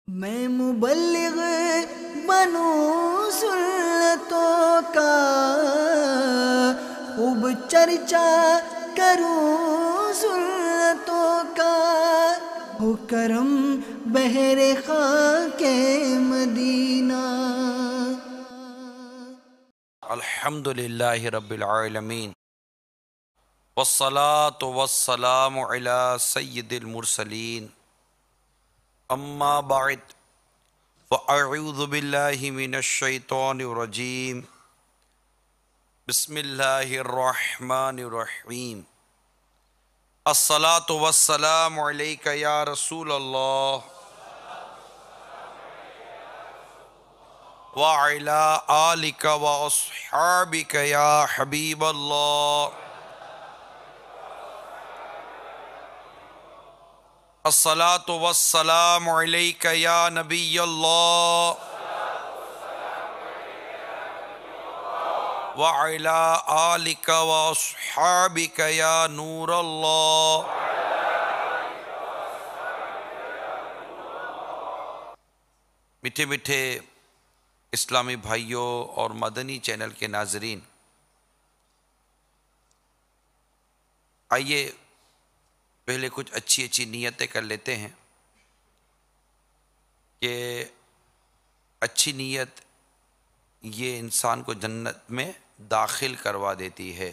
میں مبلغ بنوں سنتوں کا، خوب چرچا کروں سنتوں کا، ہو کرم بہر خاک مدینہ۔ الحمدللہ رب العالمین، والصلاة والسلام علی سید المرسلین، اما بعد فاعوذ باللہ من الشیطان الرجیم، بسم اللہ الرحمن الرحیم۔ الصلاة والسلام علیک یا رسول اللہ وعلی آلک واصحابک یا حبیب اللہ۔ الصلاة والسلام علیک یا نبی اللہ وعلی آلک واصحابک یا نور اللہ۔ میٹھے میٹھے اسلامی بھائیوں اور مدنی چینل کے ناظرین، آئیے پہلے کچھ اچھی اچھی نیتیں کر لیتے ہیں کہ اچھی نیت یہ انسان کو جنت میں داخل کروا دیتی ہے۔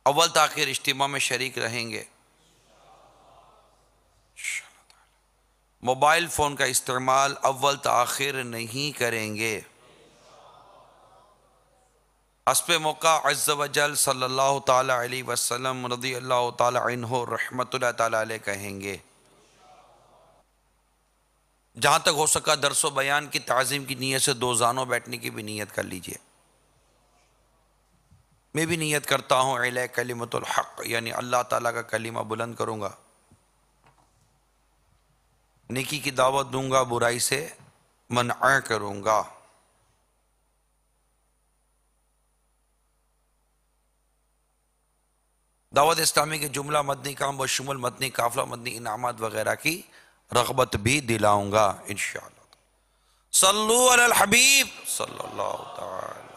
اول تاخیر اجتماع میں شریک رہیں گے، موبائل فون کا استعمال اول تاخیر نہیں کریں گے، حسب موقع عز و جل صلی اللہ تعالیٰ علیہ وسلم رضی اللہ تعالیٰ عنہ رحمت اللہ تعالیٰ علیہ کہیں گے۔ جہاں تک ہو سکا درس و بیان کی تعظیم کی نیت سے دو زانوں بیٹھنے کی بھی نیت کر لیجئے۔ میں بھی نیت کرتا ہوں علیہ کلمۃ الحق، یعنی اللہ تعالیٰ کا کلمہ بلند کروں گا، نیکی کی دعوت دوں گا، برائی سے منع کروں گا۔ دعوت اسلامی کے جملہ مدنی کام بشمول مدنی قافلہ مدنی انعامات وغیرہ کی رغبت بھی دلاؤں گا انشاءاللہ۔ صلو علی الحبیب صلی اللہ تعالی۔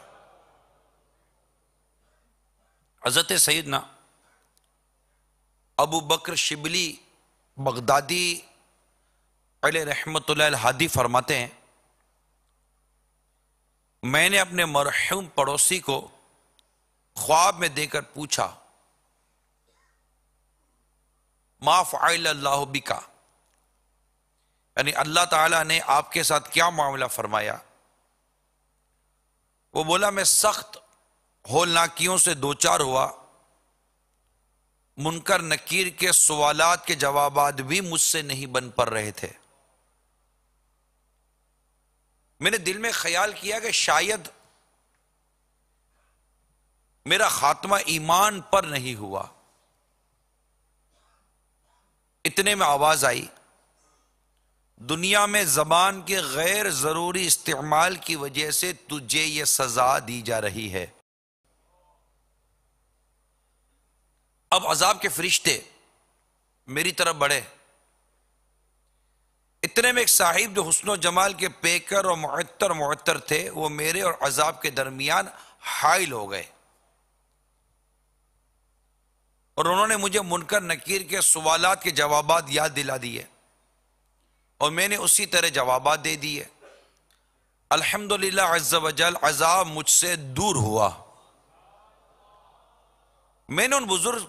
حضرت سیدنا ابو بکر شبلی بغدادی علیہ رحمت اللہ الہادی فرماتے ہیں، میں نے اپنے مرحوم پڑوسی کو خواب میں دے کر پوچھا، ما فعل اللہ بکا، یعنی اللہ تعالیٰ نے آپ کے ساتھ کیا معاملہ فرمایا؟ وہ بولا، میں سخت ہولناکیوں سے دوچار ہوا، منکر نکیر کے سوالات کے جوابات بھی مجھ سے نہیں بن پڑ رہے تھے۔ میں نے دل میں خیال کیا کہ شاید میرا خاتمہ ایمان پر نہیں ہوا۔ اتنے میں آواز آئی، دنیا میں زبان کے غیر ضروری استعمال کی وجہ سے تجھے یہ سزا دی جا رہی ہے۔ اب عذاب کے فرشتے میری طرف بڑھے، اتنے میں ایک صاحب جو حسن و جمال کے پیکر اور معطر تھے، وہ میرے اور عذاب کے درمیان حائل ہو گئے، اور انہوں نے مجھے منکر نکیر کے سوالات کے جوابات یاد دلا دیے، اور میں نے اسی طرح جوابات دے دیے۔ الحمدللہ عز و جل عذاب مجھ سے دور ہوا۔ میں نے ان بزرگ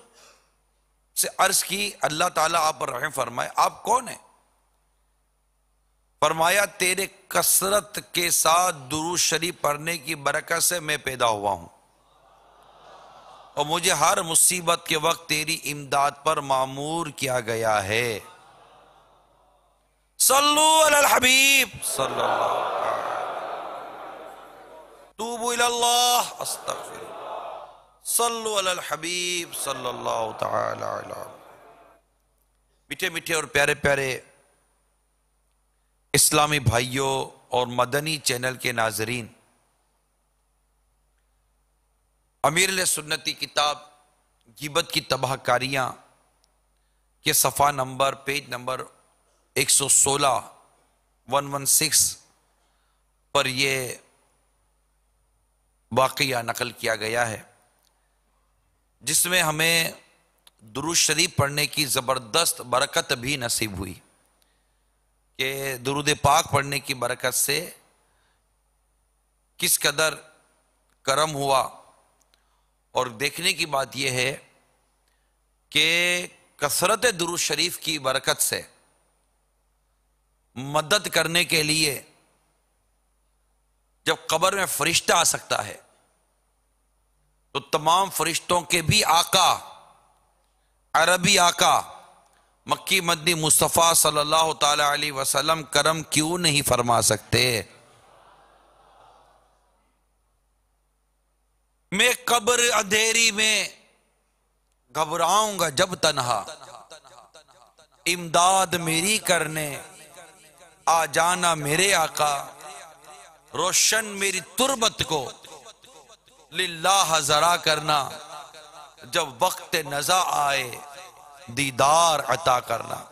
سے عرض کی، اللہ تعالیٰ آپ پر رحم فرمائے، آپ کون ہیں؟ فرمایا، تیرے کثرت کے ساتھ درود شریف پڑھنے کی برکت سے میں پیدا ہوا ہوں، اور مجھے ہر مصیبت کے وقت تیری امداد پر مامور کیا گیا ہے۔ صلو علی الحبیب صلی اللہ توبوا الی اللہ استغفر، صلو علی الحبیب صلی اللہ تعالی علیہ۔ میٹھے میٹھے اور پیارے پیارے اسلامی بھائیوں اور مدنی چینل کے ناظرین، امیر علیہ سنت کی کتاب غیبت کی تباہ کاریاں کے صفحہ نمبر پیج نمبر 116 116 پر یہ واقعہ نقل کیا گیا ہے، جس میں ہمیں درود شریف پڑھنے کی زبردست برکت بھی نصیب ہوئی کہ درود پاک پڑھنے کی برکت سے کس قدر کرم ہوا۔ اور دیکھنے کی بات یہ ہے کہ کثرت درود شریف کی برکت سے مدد کرنے کے لیے جب قبر میں فرشتہ آ سکتا ہے تو تمام فرشتوں کے بھی آقا، عربی آقا مکی مدنی مصطفیٰ صلی اللہ تعالی علیہ وسلم کرم کیوں نہیں فرما سکتے؟ میں قبر اندھیری میں گھبراؤں گا جب تنہا، امداد میری کرنے آ جانا میرے آقا، روشن میری تربت کو للہ ذرا کرنا، جب وقت نزا آئے دیدار عطا کرنا۔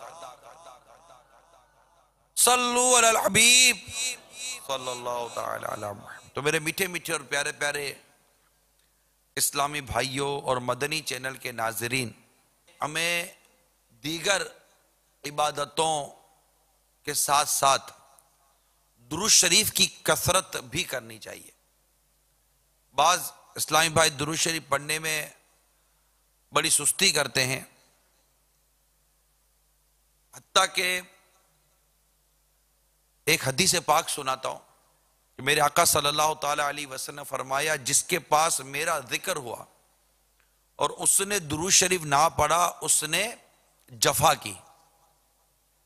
صلو علی الحبیب صلی اللہ تعالی علی محمد۔ تو میرے میٹھے میٹھے اور پیارے پیارے اسلامی بھائیوں اور مدنی چینل کے ناظرین، ہمیں دیگر عبادتوں کے ساتھ ساتھ درود شریف کی کثرت بھی کرنی چاہیے۔ بعض اسلامی بھائی درود شریف پڑھنے میں بڑی سستی کرتے ہیں، حتیٰ کہ ایک حدیث پاک سناتا ہوں کہ میرے آقا صلی اللہ تعالی علیہ وسلم نے فرمایا، جس کے پاس میرا ذکر ہوا اور اس نے درود شریف نہ پڑھا اس نے جفا کی۔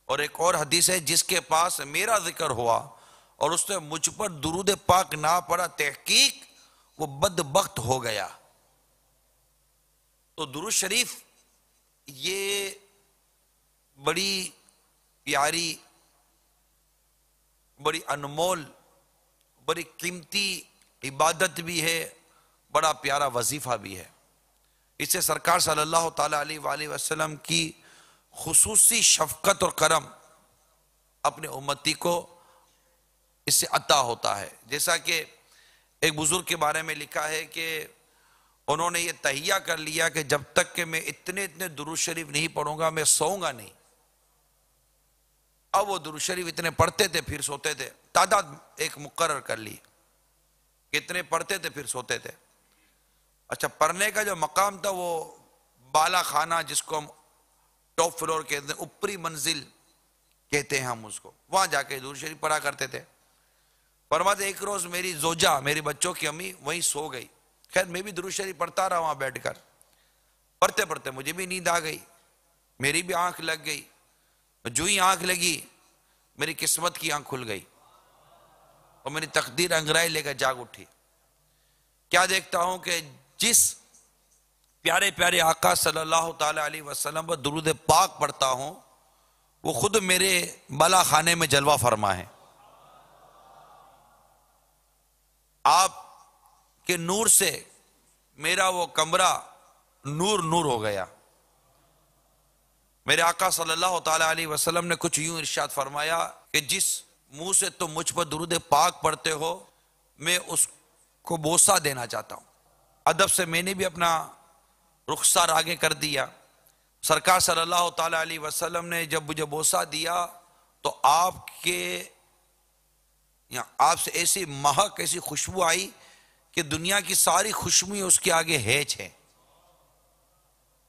اور ایک اور حدیث ہے، جس کے پاس میرا ذکر ہوا اور اس نے مجھ پر درود پاک نہ پڑھا تحقیق وہ بدبخت ہو گیا۔ تو درود شریف یہ بڑی پیاری، بڑی انمول، بڑی قیمتی عبادت بھی ہے، بڑا پیارا وظیفہ بھی ہے۔ اس سے سرکار صلی اللہ تعالی علیہ وآلہ وسلم کی خصوصی شفقت اور کرم اپنے امتی کو اس سے عطا ہوتا ہے۔ جیسا کہ ایک بزرگ کے بارے میں لکھا ہے کہ انہوں نے یہ تہیہ کر لیا کہ جب تک کہ میں اتنے درود شریف نہیں پڑھوں گا میں سوؤں گا نہیں۔ اب وہ درود شریف اتنے پڑھتے تھے پھر سوتے تھے، تعداد ایک مقرر کر لی، اتنے پڑھتے تھے پھر سوتے تھے۔ اچھا، پڑھنے کا جو مقام تھا وہ بالا خانہ، جس کو ہم ٹاپ فلور کہتے ہیں، اوپری منزل کہتے ہیں ہم اس کو، وہاں جا کے درود شریف پڑھا کرتے تھے۔ فرماتے ایک روز میری زوجہ، میری بچوں کی امی وہیں سو گئی۔ خیر میں بھی درود شریف پڑھتا رہا وہاں بیٹھ کر، پڑھتے پڑھتے مجھے بھی نیند آ گئی، میری بھی آنکھ لگ گئی۔ جو ہی آنکھ لگی میری قسمت کی آنکھ کھل گئی اور میری تقدیر انگرائے لے کر جاگ اٹھی۔ کیا دیکھتا ہوں کہ جس پیارے پیارے آقا صلی اللہ تعالی علیہ وسلم پر درود پاک پڑھتا ہوں وہ خود میرے بالا خانے میں جلوہ فرما ہے۔ آپ کے نور سے میرا وہ کمرہ نور نور ہو گیا۔ میرے آقا صلی اللہ تعالی علیہ وسلم نے کچھ یوں ارشاد فرمایا کہ جس منہ سے تم مجھ پر درود پاک پڑھتے ہو میں اس کو بوسہ دینا چاہتا ہوں۔ ادب سے میں نے بھی اپنا رخسار آگے کر دیا۔ سرکار صلی اللہ تعالی علیہ وسلم نے جب مجھے بوسہ دیا تو آپ سے ایسی مہک، ایسی خوشبو آئی کہ دنیا کی ساری خوشبوئیں اس کے آگے ہیچ ہیں،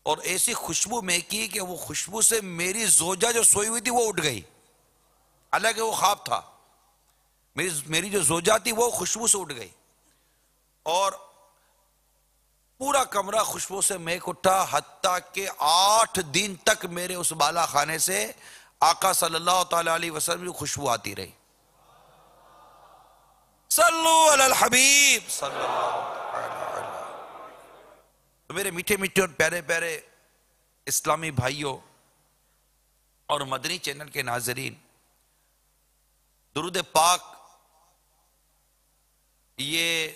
اور ایسی خوشبو میں کی کہ وہ خوشبو سے میری زوجہ جو سوئی ہوئی تھی وہ اٹھ گئی، حالانکہ وہ خواب تھا۔ میری جو زوجہ تھی وہ خوشبو سے اٹھ گئی اور پورا کمرہ خوشبو سے مہک اٹھا، حتیٰ کہ 8 دن تک میرے اس بالا خانے سے آقا صلی اللہ تعالی علیہ وسلم کی خوشبو آتی رہی۔ صلو علی الحبیب صلی اللہ تعالی علیہ۔ تو میرے میٹھے میٹھے اور پیارے پیارے اسلامی بھائیوں اور مدنی چینل کے ناظرین، درود پاک یہ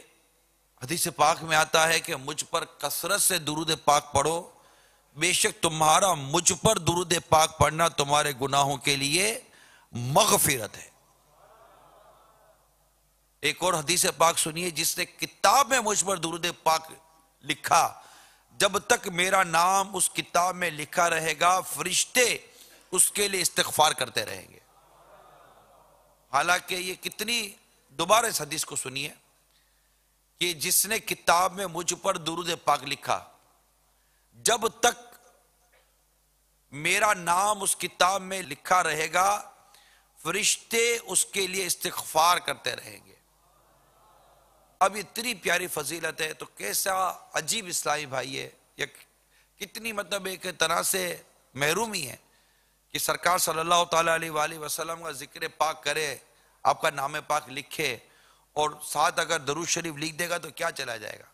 حدیث پاک میں آتا ہے کہ مجھ پر کثرت سے درود پاک پڑھو بے شک تمہارا مجھ پر درود پاک پڑھنا تمہارے گناہوں کے لیے مغفرت ہے۔ ایک اور حدیث پاک سنیے، جس نے کتاب میں مجھ پر درود پاک لکھا، جب تک میرا نام اس کتاب میں لکھا رہے گا فرشتے اس کے لیے استغفار کرتے رہیں گے۔ حالانکہ یہ کتنی، دوبارہ اس حدیث کو سنیے کہ جس نے کتاب میں مجھ پر درود پاک لکھا، جب تک میرا نام اس کتاب میں لکھا رہے گا فرشتے اس کے لیے استغفار کرتے رہیں گے۔ اب اتنی پیاری فضیلت ہے تو کیسا عجیب اسلامی بھائی ہے، یا کتنی مطلب ایک طرح سے محرومی ہے کہ سرکار صلی اللہ تعالیٰ علیہ وآلہ وسلم کا ذکر پاک کرے، آپ کا نام پاک لکھے، اور ساتھ اگر درود شریف لکھ دے گا تو کیا چلا جائے گا؟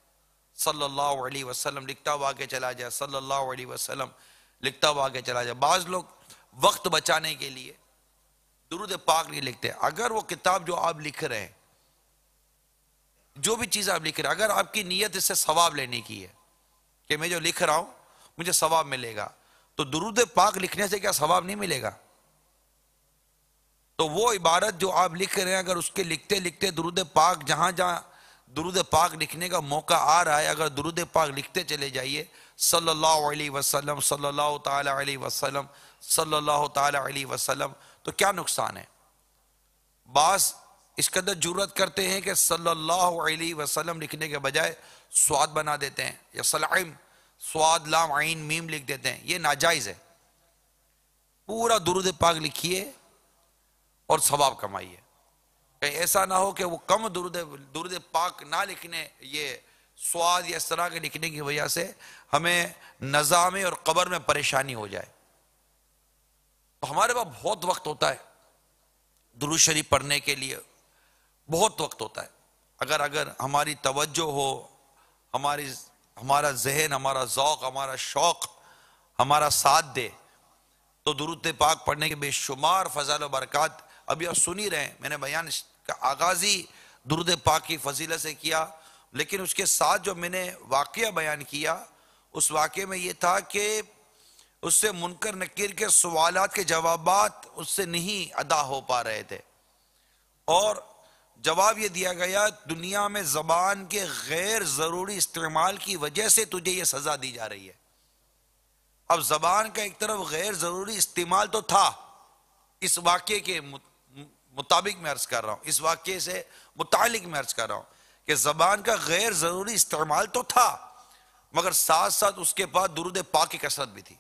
صلی اللہ علیہ وسلم لکھتا ہوا آگے چلا جائے، صلی اللہ علیہ وسلم لکھتا ہوا آگے چلا جائے۔ بعض لوگ وقت بچانے کے لیے درود پاک نہیں لکھتے۔ اگر وہ کتاب جو آپ لکھ رہے ہیں، جو بھی چیز آپ لکھ رہے ہیں، اگر آپ کی نیت اس سے ثواب لینے کی ہے کہ میں جو لکھ رہا ہوں مجھے ثواب ملے گا، تو درود پاک لکھنے سے کیا ثواب نہیں ملے گا؟ تو وہ عبارت جو آپ لکھ رہے ہیں، اگر اس کے لکھتے لکھتے درود پاک جہاں جہاں درود پاک لکھنے کا موقع آ رہا ہے، اگر درود پاک لکھتے چلے جائیے، صلی اللہ علیہ وسلم، صلی اللہ تعالی علیہ وسلم، صلی اللہ تعالی علیہ وسلم، تو کیا نقصان ہے؟ بعض اس قدر جرات کرتے ہیں کہ صلی اللہ علیہ وسلم لکھنے کے بجائے سواد بنا دیتے ہیں، یا سلعم، سواد لام عین میم لکھ دیتے ہیں۔ یہ ناجائز ہے۔ پورا درود پاک لکھیے اور ثواب کمائیے۔ کہیں ایسا نہ ہو کہ وہ کم درود پاک نہ لکھنے، یہ سواد یا اس طرح کے لکھنے کی وجہ سے ہمیں نظام اور قبر میں پریشانی ہو جائے۔ تو ہمارے پاس بہت وقت ہوتا ہے درود شریف پڑھنے کے لیے، بہت وقت ہوتا ہے۔ اگر ہماری توجہ ہو، ہمارا ذہن، ہمارا ذوق، ہمارا شوق ہمارا ساتھ دے، تو درود پاک پڑھنے کے بے شمار فضائل و برکات ابھی آپ سن ہی رہے ہیں۔ میں نے بیان کا آغاز ہی درود پاک کی فضیلت سے کیا، لیکن اس کے ساتھ جو میں نے واقعہ بیان کیا، اس واقعے میں یہ تھا کہ اس سے منکر نکیر کے سوالات کے جوابات اس سے نہیں ادا ہو پا رہے تھے، اور جواب یہ دیا گیا دنیا میں زبان کے غیر ضروری استعمال کی وجہ سے تجھے یہ سزا دی جا رہی ہے۔ اب زبان کا ایک طرف غیر ضروری استعمال تو تھا، اس واقعے کے مطابق میں عرض کر رہا ہوں، اس واقعے سے متعلق میں عرض کر رہا ہوں کہ زبان کا غیر ضروری استعمال تو تھا، مگر ساتھ ساتھ اس کے پاس درود پاک کی کثرت بھی تھی۔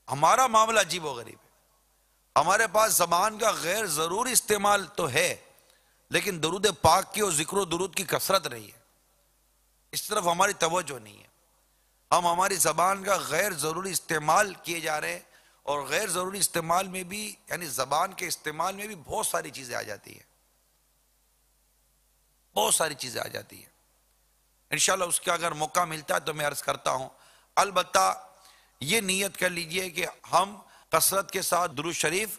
ہمارا معاملہ عجیب و غریب ہے، ہمارے پاس زبان کا غیر ضروری استعمال تو ہے، لیکن درود پاک کی اور ذکر و درود کی کثرت رہی ہے، اس طرف ہماری توجہ نہیں ہے۔ ہم ہماری زبان کا غیر ضروری استعمال کیے جا رہے ہیں، اور غیر ضروری استعمال میں بھی، یعنی زبان کے استعمال میں بھی بہت ساری چیزیں آ جاتی ہیں، بہت ساری چیزیں آ جاتی ہیں۔ انشاءاللہ اس کا اگر موقع ملتا ہے تو میں عرض کرتا ہوں۔ البتہ یہ نیت کر لیجئے کہ ہم کثرت کے ساتھ درود شریف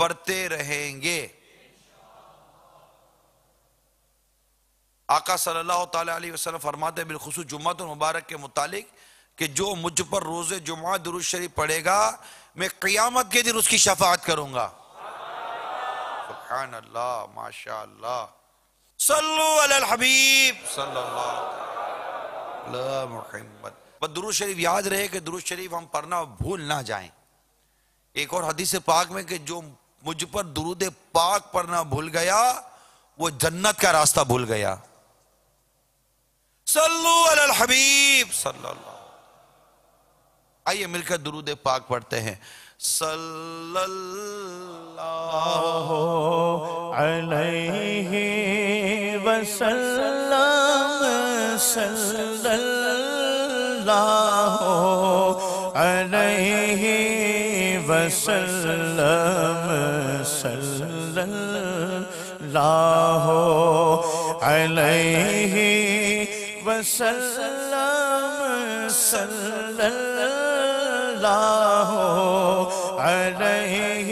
پڑھتے رہیں گے۔ آقا صلی اللہ تعالیٰ علیہ وسلم فرماتے ہیں بالخصوص جمعۃ المبارک کے متعلق کہ جو مجھ پر روز جمعہ درود شریف پڑھے گا میں قیامت کے دن اس کی شفاعت کروں گا۔ سبحان اللہ، ماشاءاللہ۔ صلو علی الحبیب صلی اللہ علیہ محمد۔ بس درود شریف یاد رہے کہ درود شریف ہم پڑھنا بھول نہ جائیں۔ ایک اور حدیث پاک میں کہ جو مجھ پر درود پاک پڑھنا بھول گیا وہ جنت کا راستہ بھول گیا۔ صلو علی الحبیب صلی اللہ۔ آئیے مل کر درود پاک پڑھتے ہیں۔ صلی اللہ علیہ وسلم، صلی اللہ علیہ وسلم، صلی اللہ علیہ وسلم، صلی اللہ علیہ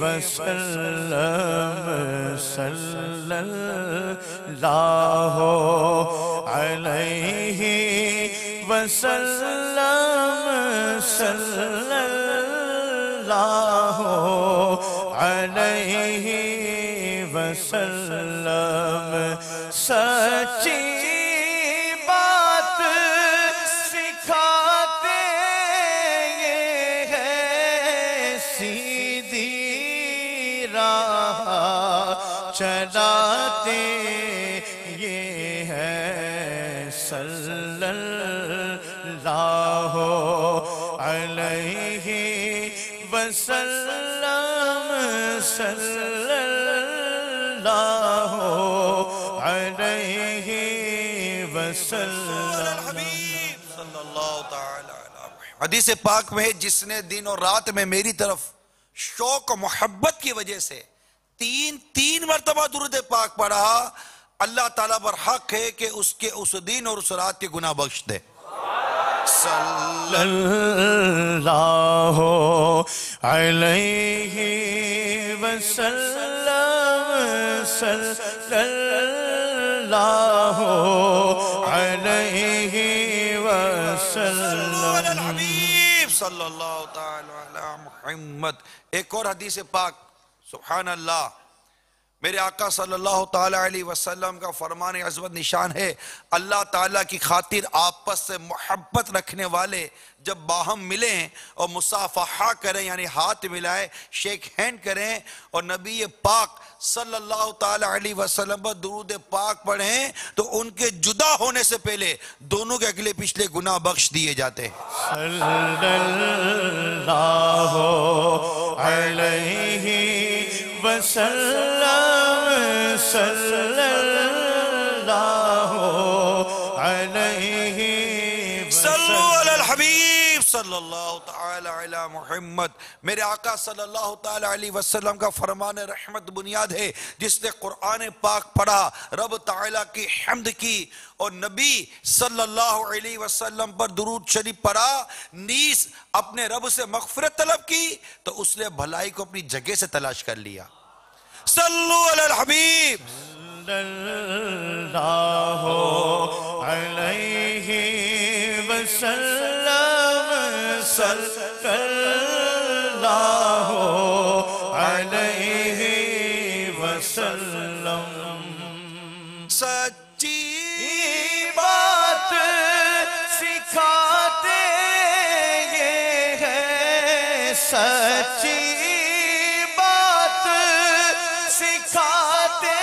وسلم، صلی اللہ علیہ وسلم، وسلم صلی اللہ علیہ وسلم سچی بات سکھاتے یہ ہے سیدھی راہ چلاتے یہ ہے صلی اللہ علیہ وسلم صلی اللہ علیہ وسلم. صلی اللہ تعالی علیہ. حدیث پاک میں ہے جس نے دن اور رات میں میری طرف شوق و محبت کی وجہ سے تین مرتبہ درود پاک پڑھا، اللہ تعالیٰ پر حق ہے کہ اس کے اس دن اور اس رات کے گناہ بخش دے. صلی اللہ علیہ وسلم صلی اللہ علیہ وسلم. حبیب صلی اللہ تعالی علی محمد. ایک اور حدیث پاک، سبحان اللہ، میرے آقا صلی اللہ تعالی علیہ وسلم کا فرمان عظمت نشان ہے، اللہ تعالیٰ کی خاطر آپس سے محبت رکھنے والے جب باہم ملیں اور مصافحہ کریں، یعنی ہاتھ ملائیں، شیک ہینڈ کریں اور نبی پاک صلی اللہ تعالی علیہ وسلم پر درود پاک پڑھیں تو ان کے جدا ہونے سے پہلے دونوں کے اگلے پچھلے گناہ بخش دیے جاتے ہیں. صلی اللہ علیہ وسلم صلی اللہ علیہ صلو علی الحبیب صلی اللہ تعالی علی محمد. میرے آقا صلی اللہ تعالی علیہ وسلم کا فرمان رحمت بنیاد ہے، جس نے قرآن پاک پڑھا، رب تعالیٰ کی حمد کی اور نبی صلی اللہ علیہ وسلم پر درود شریف پڑھا، نیز اپنے رب سے مغفرت طلب کی تو اس نے بھلائی کو اپنی جگہ سے تلاش کر لیا. صلو علی الحبیب صلی اللہ علیہ وسلم صلی اللہ علیہ وسلم. سچی بات سکھاتے یہ ہے سچی بات سکھاتے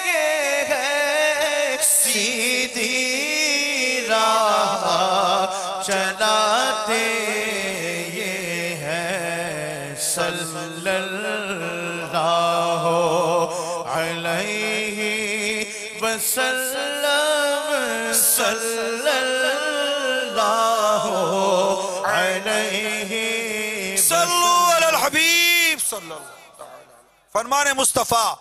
یہ ہے سیدھی راہ چلاتے یہ ہے صلی اللہ علیہ وسلم صلی اللہ علیہ صلو علی الحبیب صلی اللہ تعالی علیہ. فرمان مصطفیٰ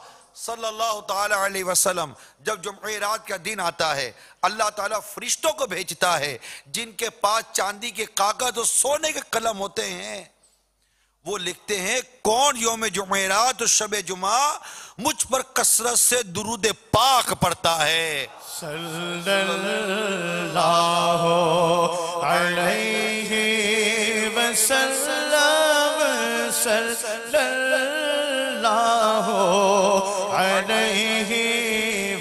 صلی اللہ تعالی علیہ وسلم، جب جمعرات کا دن آتا ہے اللہ تعالیٰ فرشتوں کو بھیجتا ہے جن کے پاس چاندی کے کاغذ اور سونے کے قلم ہوتے ہیں. وہ لکھتے ہیں کون یوم جمعرات اور شب جمعہ مجھ پر کثرت سے درود پاک پڑھتا ہے. صلی اللہ علیہ وسلم صلی اللہ علیہ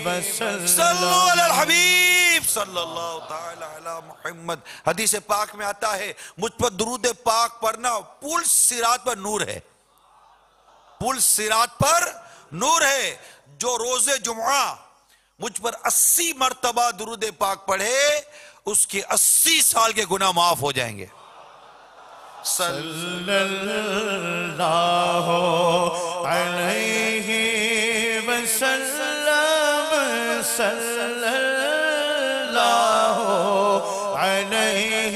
وسلم. صلو علی الحبیب صلی اللہ تعالی علی محمد. حدیث پاک میں آتا ہے مجھ پر درود پاک پڑھنا پل صراط پر نور ہے. پل صراط پر نور ہے. جو روز جمعہ مجھ پر 80 مرتبہ درود پاک پڑھے اس کے 80 سال کے گناہ معاف ہو جائیں گے. صلی اللہ علیہ وسلم صلی اللہ علیہ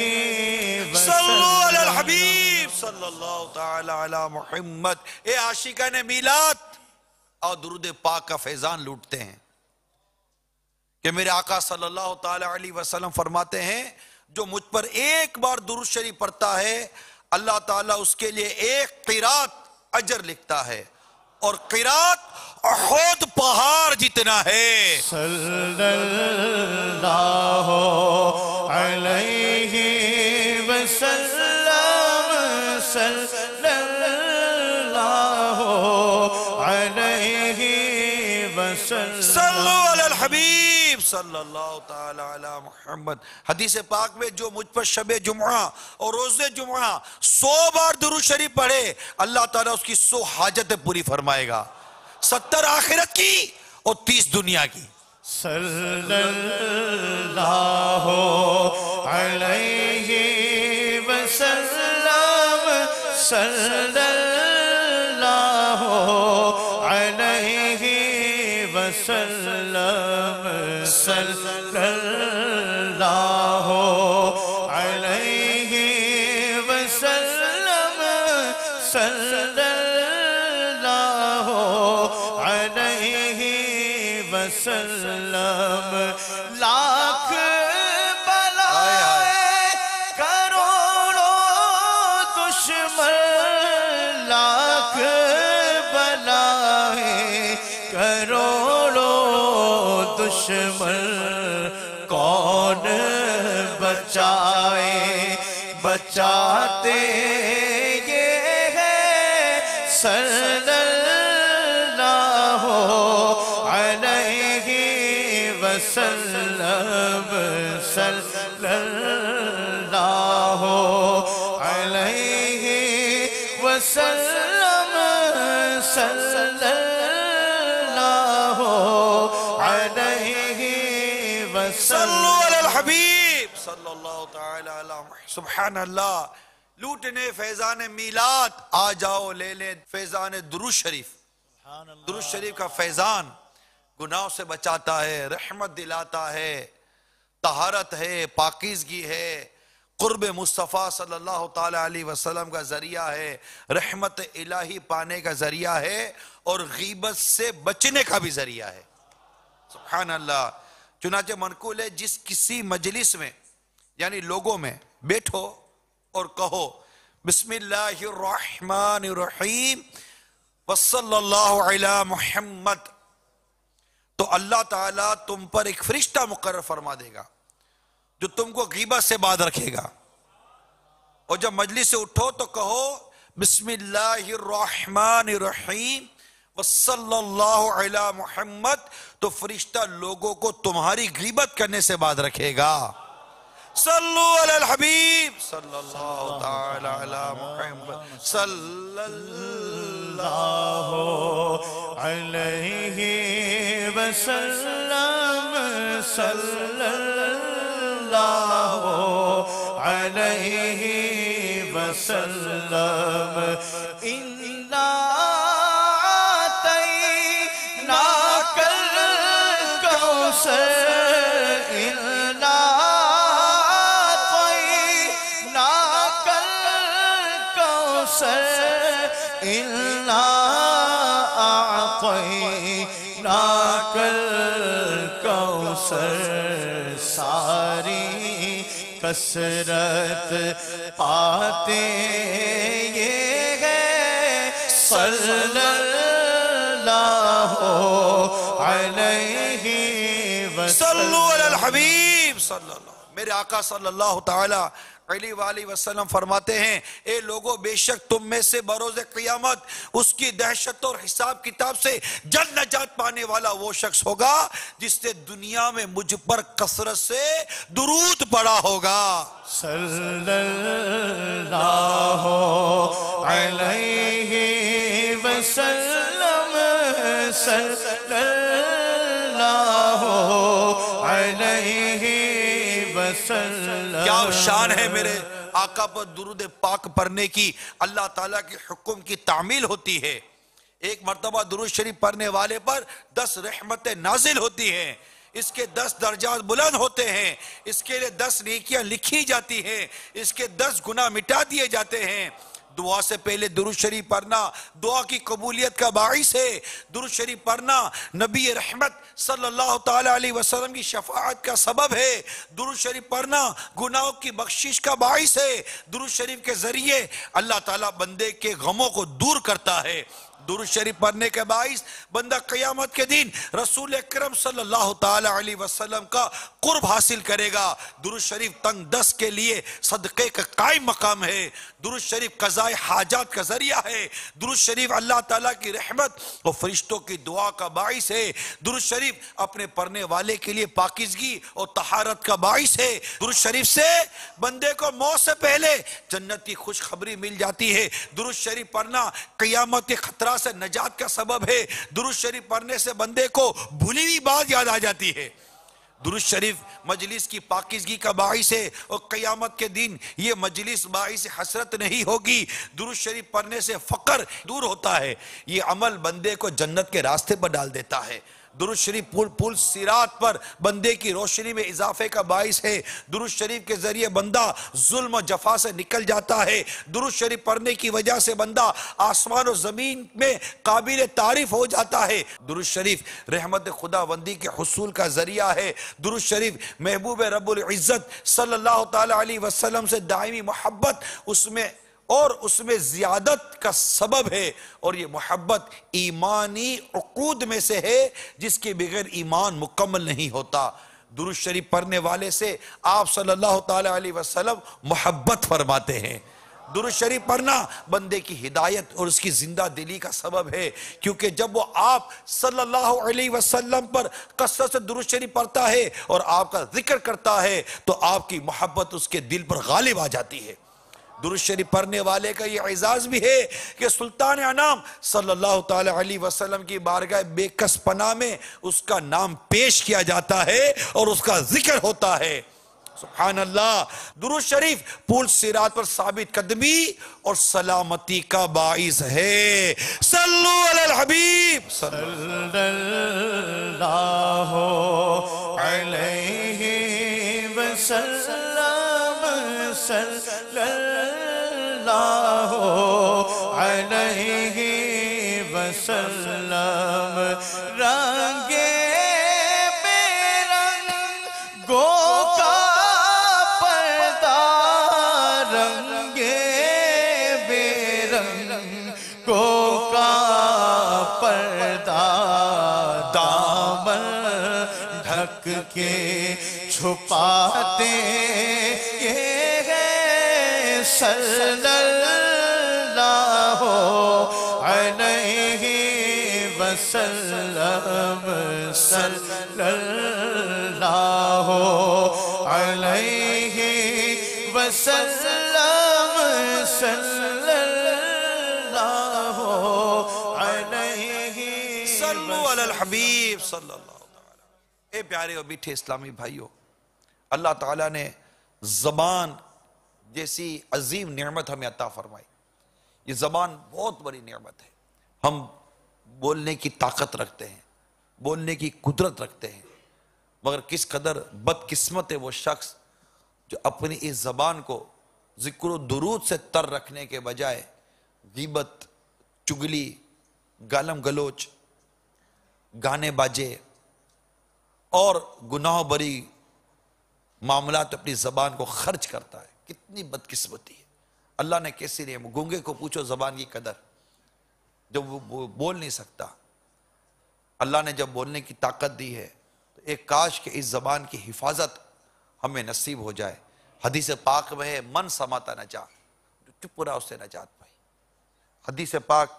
صلو وسلم. علی الحبیب صلی اللہ تعالی علی محمد. اے عاشقان میلاد، اور درود پاک کا فیضان لوٹتے ہیں کہ میرے آقا صلی اللہ تعالی علیہ وسلم فرماتے ہیں جو مجھ پر ایک بار درود شریف پڑھتا ہے اللہ تعالیٰ اس کے لیے ایک قرات اجر لکھتا ہے، اور قرات احد پہاڑ جتنا ہے. صلی اللہ علیہ وسلم صلی اللہ علیہ وسلم صلو علی الحبیب صلی اللہ تعالی علی محمد. حدیث پاک میں جو مجھ پر شب جمعہ اور روز جمعہ 100 بار درود شریف پڑھے اللہ تعالیٰ اس کی 100 حاجتیں پوری فرمائے گا، 70 آخرت کی اور 30 دنیا کی. صلی اللہ علیہ وسلم صلی اللہ علیہ وسلم صلی اللہ علیہ وسلم صلی اللہ علیہ وسلم. لاکھ بلائیں کروڑوں دشمن، لاکھ بلائیں کروڑوں دشمن، کون بچائے بچاتے یہ ہے صلی اللہ علیہ وسلم صلی اللہ علیہ وسلم صلی اللہ علیہ وسلم. صلو علی الحبیب صلی اللہ تعالی علی محمد. سبحان اللہ. لوٹنے فیضان میلاد، آ جاؤ لے لیں فیضان درود شریف. درود شریف کا فیضان گناہوں سے بچاتا ہے، رحمت دلاتا ہے، طہارت ہے، پاکیزگی ہے، قرب مصطفیٰ صلی اللہ تعالی علیہ وسلم کا ذریعہ ہے، رحمت الہی پانے کا ذریعہ ہے، اور غیبت سے بچنے کا بھی ذریعہ ہے. سبحان اللہ. چنانچہ منقول ہے جس کسی مجلس میں یعنی لوگوں میں بیٹھو اور کہو بسم اللہ الرحمن الرحیم وصلی اللہ علی محمد، تو اللہ تعالیٰ تم پر ایک فرشتہ مقرر فرما دے گا جو تم کو غیبت سے باز رکھے گا. اور جب مجلس سے اٹھو تو کہو بسم اللہ الرحمن الرحیم وصلی اللہ علی محمد، تو فرشتہ لوگوں کو تمہاری غیبت کرنے سے باز رکھے گا. صلو علی الحبیب صلی اللہ تعالی علی محمد صلی اللہ علیہ وسلم صلی اللہ علیہ وسلم. اِنَّا أَعْطَيْنَاكَ الْكَوْثَرَ إِنَّا أَعْطَيْنَاكَ الْكَوْثَرَ إِنَّا أَعْطَيْنَاكَ الْكَوْثَرَ. ساری کثرت پاتے یہ ہے صلی اللہ علیہ وسلم. صلو علی الحبیب صلی اللہ. میرے آقا صلی اللہ تعالی علیہ وآلہ وسلم فرماتے ہیں اے لوگو، بے شک تم میں سے بروز قیامت اس کی دہشت اور حساب کتاب سے جلد نجات پانے والا وہ شخص ہوگا جس نے دنیا میں مجھ پر کثرت سے درود پڑھا ہوگا. صلی اللہ علیہ وسلم صلی اللہ علیہ وسلم. کیا شان ہے میرے آقا پر درود پاک پڑھنے کی. اللہ تعالیٰ کے حکم کی تعمیل ہوتی ہے. ایک مرتبہ درود شریف پڑھنے والے پر 10 رحمتیں نازل ہوتی ہیں، اس کے 10 درجات بلند ہوتے ہیں، اس کے لئے 10 نیکیاں لکھی جاتی ہیں، اس کے 10 گناہ مٹا دیے جاتے ہیں. دعا سے پہلے درود شریف پڑھنا دعا کی قبولیت کا باعث ہے. درود شریف پڑھنا نبی رحمت صلی اللہ تعالی علیہ وسلم کی شفاعت کا سبب ہے. درود شریف پڑھنا گناہوں کی بخشش کا باعث ہے. درود شریف کے ذریعے اللہ تعالیٰ بندے کے غموں کو دور کرتا ہے. درود شریف پڑھنے کے باعث بندہ قیامت کے دن رسول اکرم صلی اللہ تعالی علیہ وسلم کا قرب حاصل کرے گا۔ درود شریف تنگ دست کے لیے صدقے کا قائم مقام ہے۔ درود شریف قضاء حاجات کا ذریعہ ہے۔ درود شریف اللہ تعالیٰ کی رحمت اور فرشتوں کی دعا کا باعث ہے۔ درود شریف اپنے پڑھنے والے کے لیے پاکیزگی اور طہارت کا باعث ہے۔ درود شریف سے بندے کو موت سے پہلے جنت کی خوشخبری مل جاتی ہے۔ درود شریف پڑھنا قیامت کے خطرات سے نجات کا سبب ہے۔ درود شریف پڑھنے سے بندے کو بھولی ہوئی بات یاد آ جاتی ہے۔ درود شریف مجلس کی پاکیزگی کا باعث ہے اور قیامت کے دن یہ مجلس باعث حسرت نہیں ہوگی۔ درود شریف پڑھنے سے فقر دور ہوتا ہے۔ یہ عمل بندے کو جنت کے راستے پر ڈال دیتا ہے۔ درود شریف پل صراط پر بندے کی روشنی میں اضافے کا باعث ہے۔ درود شریف کے ذریعے بندہ ظلم و جفا سے نکل جاتا ہے۔ درود شریف پڑھنے کی وجہ سے بندہ آسمان و زمین میں قابل تعریف ہو جاتا ہے۔ درود شریف رحمت خداوندی کے حصول کا ذریعہ ہے۔ درود شریف محبوب رب العزت صلی اللہ تعالی علیہ وسلم سے دائمی محبت اس میں زیادت کا سبب ہے، اور یہ محبت ایمانی عقود میں سے ہے جس کے بغیر ایمان مکمل نہیں ہوتا۔ درود شریف پڑھنے والے سے آپ صلی اللہ تعالی علیہ وسلم محبت فرماتے ہیں۔ درود شریف پڑھنا بندے کی ہدایت اور اس کی زندہ دلی کا سبب ہے، کیونکہ جب وہ آپ صلی اللہ علیہ وسلم پر کثرت سے درود شریف پڑھتا ہے اور آپ کا ذکر کرتا ہے تو آپ کی محبت اس کے دل پر غالب آ جاتی ہے۔ درود شریف پڑھنے والے کا یہ اعزاز بھی ہے کہ سلطان انام صلی اللہ تعالی علیہ وسلم کی بارگاہ بے کس پناہ میں اس کا نام پیش کیا جاتا ہے اور اس کا ذکر ہوتا ہے۔ سبحان اللہ۔ درود شریف پل صراط پر ثابت قدمی اور سلامتی کا باعث ہے۔ صلو علی الحبیب صلی اللہ علیہ وسلم، صلی اللہ علیہ وسلم۔ رنگے بے رنگوں کا پردہ، رنگے بے رنگوں کا پردہ، دامن ڈھک کے چھپاتے یہ ہے صلی اللہ علیہ وسلم، صلی اللہ علیہ وسلم، صلی اللہ علیہ صلو علی الحبیب صلی اللہ علیہ وسلم۔ اے پیارے اور میٹھے اسلامی بھائیوں، اللہ تعالیٰ نے زبان جیسی عظیم نعمت ہمیں عطا فرمائی۔ یہ زبان بہت بڑی نعمت ہے۔ ہم بولنے کی طاقت رکھتے ہیں، بولنے کی قدرت رکھتے ہیں، مگر کس قدر بدقسمت ہے وہ شخص جو اپنی اس زبان کو ذکر و درود سے تر رکھنے کے بجائے غیبت، چگلی، گالم گلوچ، گانے باجے اور گناہ بری معاملات اپنی زبان کو خرچ کرتا ہے۔ کتنی بدقسمتی ہے۔ اللہ نے کیسی نعمت، گونگے کو پوچھو زبان کی قدر، جب وہ بول نہیں سکتا، اللہ نے جب بولنے کی طاقت دی ہے تو ایک کاش کہ اس زبان کی حفاظت ہمیں نصیب ہو جائے۔ حدیث پاک میں ہے من سماتا نجات، جو چپ رہا اس سے نجات پائی۔ حدیث پاک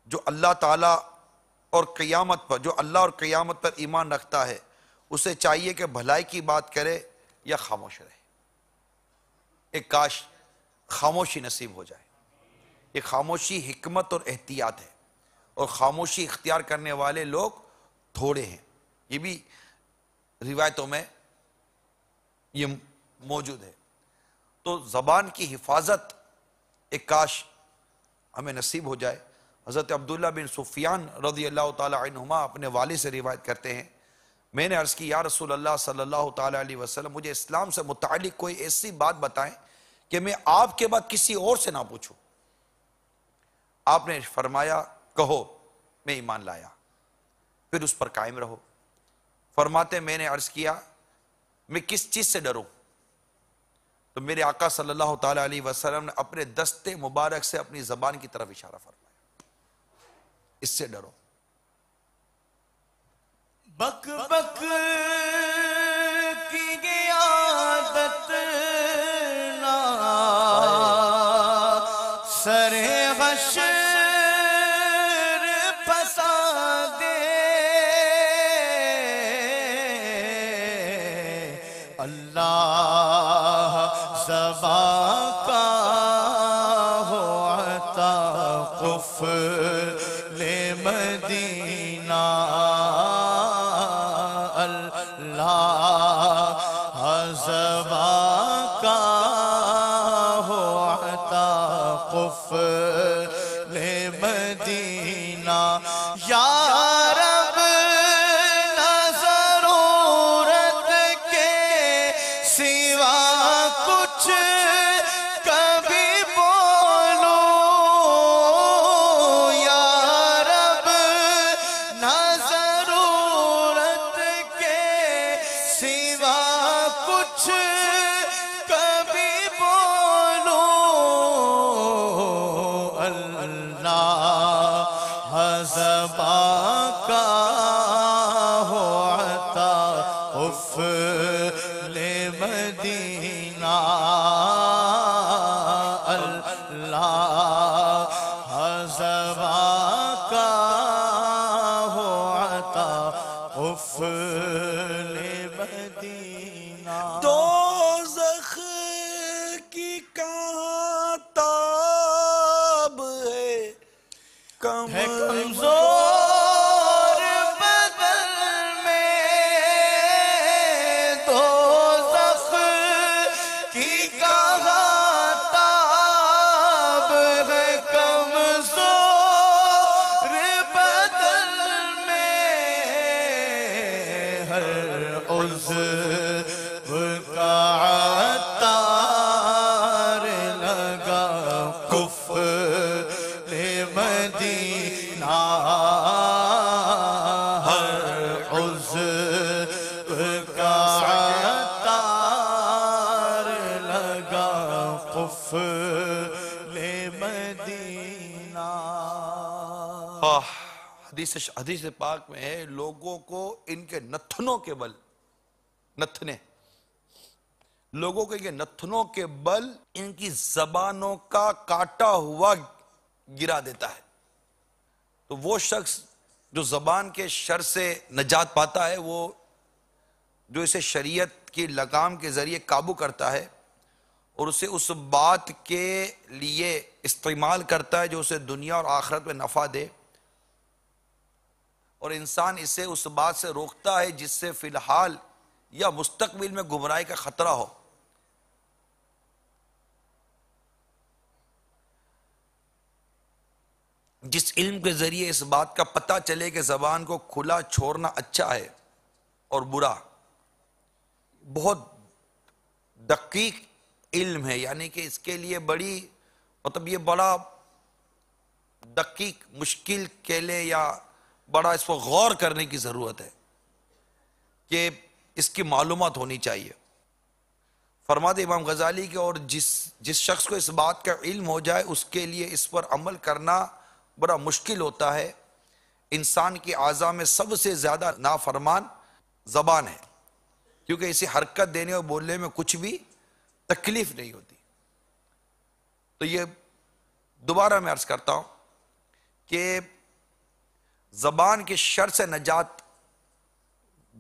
جو اللہ تعالیٰ اور قیامت پر، جو اللہ اور قیامت پر ایمان رکھتا ہے، اسے چاہیے کہ بھلائی کی بات کرے یا خاموش رہے۔ ایک کاش خاموشی نصیب ہو جائے۔ یہ خاموشی حکمت اور احتیاط ہے، اور خاموشی اختیار کرنے والے لوگ تھوڑے ہیں۔ یہ بھی روایتوں میں یہ موجود ہے۔ تو زبان کی حفاظت ایک کاش ہمیں نصیب ہو جائے۔ حضرت عبداللہ بن سفیان رضی اللہ تعالی عنہما اپنے والد سے روایت کرتے ہیں، میں نے عرض کی یا رسول اللہ صلی اللہ تعالی علیہ وسلم، مجھے اسلام سے متعلق کوئی ایسی بات بتائیں کہ میں آپ کے بعد کسی اور سے نہ پوچھوں۔ آپ نے فرمایا کہو میں ایمان لایا، پھر اس پر قائم رہو۔ فرماتے میں نے عرض کیا میں کس چیز سے ڈروں؟ تو میرے آقا صلی اللہ تعالی علیہ وسلم نے اپنے دستے مبارک سے اپنی زبان کی طرف اشارہ فرمایا، اس سے ڈرو۔ بک بک کی یہ عادت نہ سر حشر پھنسا دے، اللہ زبان کا ہو عطا قفل مدینہ، زبان کا ہو عطا قفل مدینہ، یا رب نہ ضرورت کے سوا کچھ کبھی بولو، یا رب نہ ضرورت کے سوا کچھ کبھی بولو، اللہ زبان کا ہو عطا قفل مدینہ، اللہ زبان کا ہو عطا قفل مدینہ۔ دوزخ کی کہاں تاب ہے کمزور بدن میں، دوزخ کی کہاں تاب ہے کمزور بدن میں، ہر عضو کا عطار لگا قفل مدینہ، ہر عضو کا عطار لگا قفل مدینہ۔ حدیث پاک میں ہے، لوگوں کو ان کے نتھنوں کے بل، نتھنے لوگوں کے نتھنوں کے بل ان کی زبانوں کا کاٹا ہوا گرا دیتا ہے۔ تو وہ شخص جو زبان کے شر سے نجات پاتا ہے، وہ جو اسے شریعت کی لگام کے ذریعے قابو کرتا ہے اور اسے اس بات کے لیے استعمال کرتا ہے جو اسے دنیا اور آخرت میں نفع دے، اور انسان اسے اس بات سے روکتا ہے جس سے فی الحال یا مستقبل میں گمراہی کا خطرہ ہو۔ جس علم کے ذریعے اس بات کا پتہ چلے کہ زبان کو کھلا چھوڑنا اچھا ہے اور برا، بہت دقیق علم ہے، یعنی کہ اس کے لیے بڑی یہ بڑا دقیق مشکل کیلے یا بڑا اس کو غور کرنے کی ضرورت ہے کہ اس کی معلومات ہونی چاہیے۔ فرماتے امام غزالی کہ اور جس شخص کو اس بات کا علم ہو جائے اس کے لیے اس پر عمل کرنا بڑا مشکل ہوتا ہے۔ انسان کی اعضاء میں سب سے زیادہ نافرمان زبان ہے، کیونکہ اسے حرکت دینے اور بولنے میں کچھ بھی تکلیف نہیں ہوتی۔ تو یہ دوبارہ میں عرض کرتا ہوں کہ زبان کے شر سے نجات،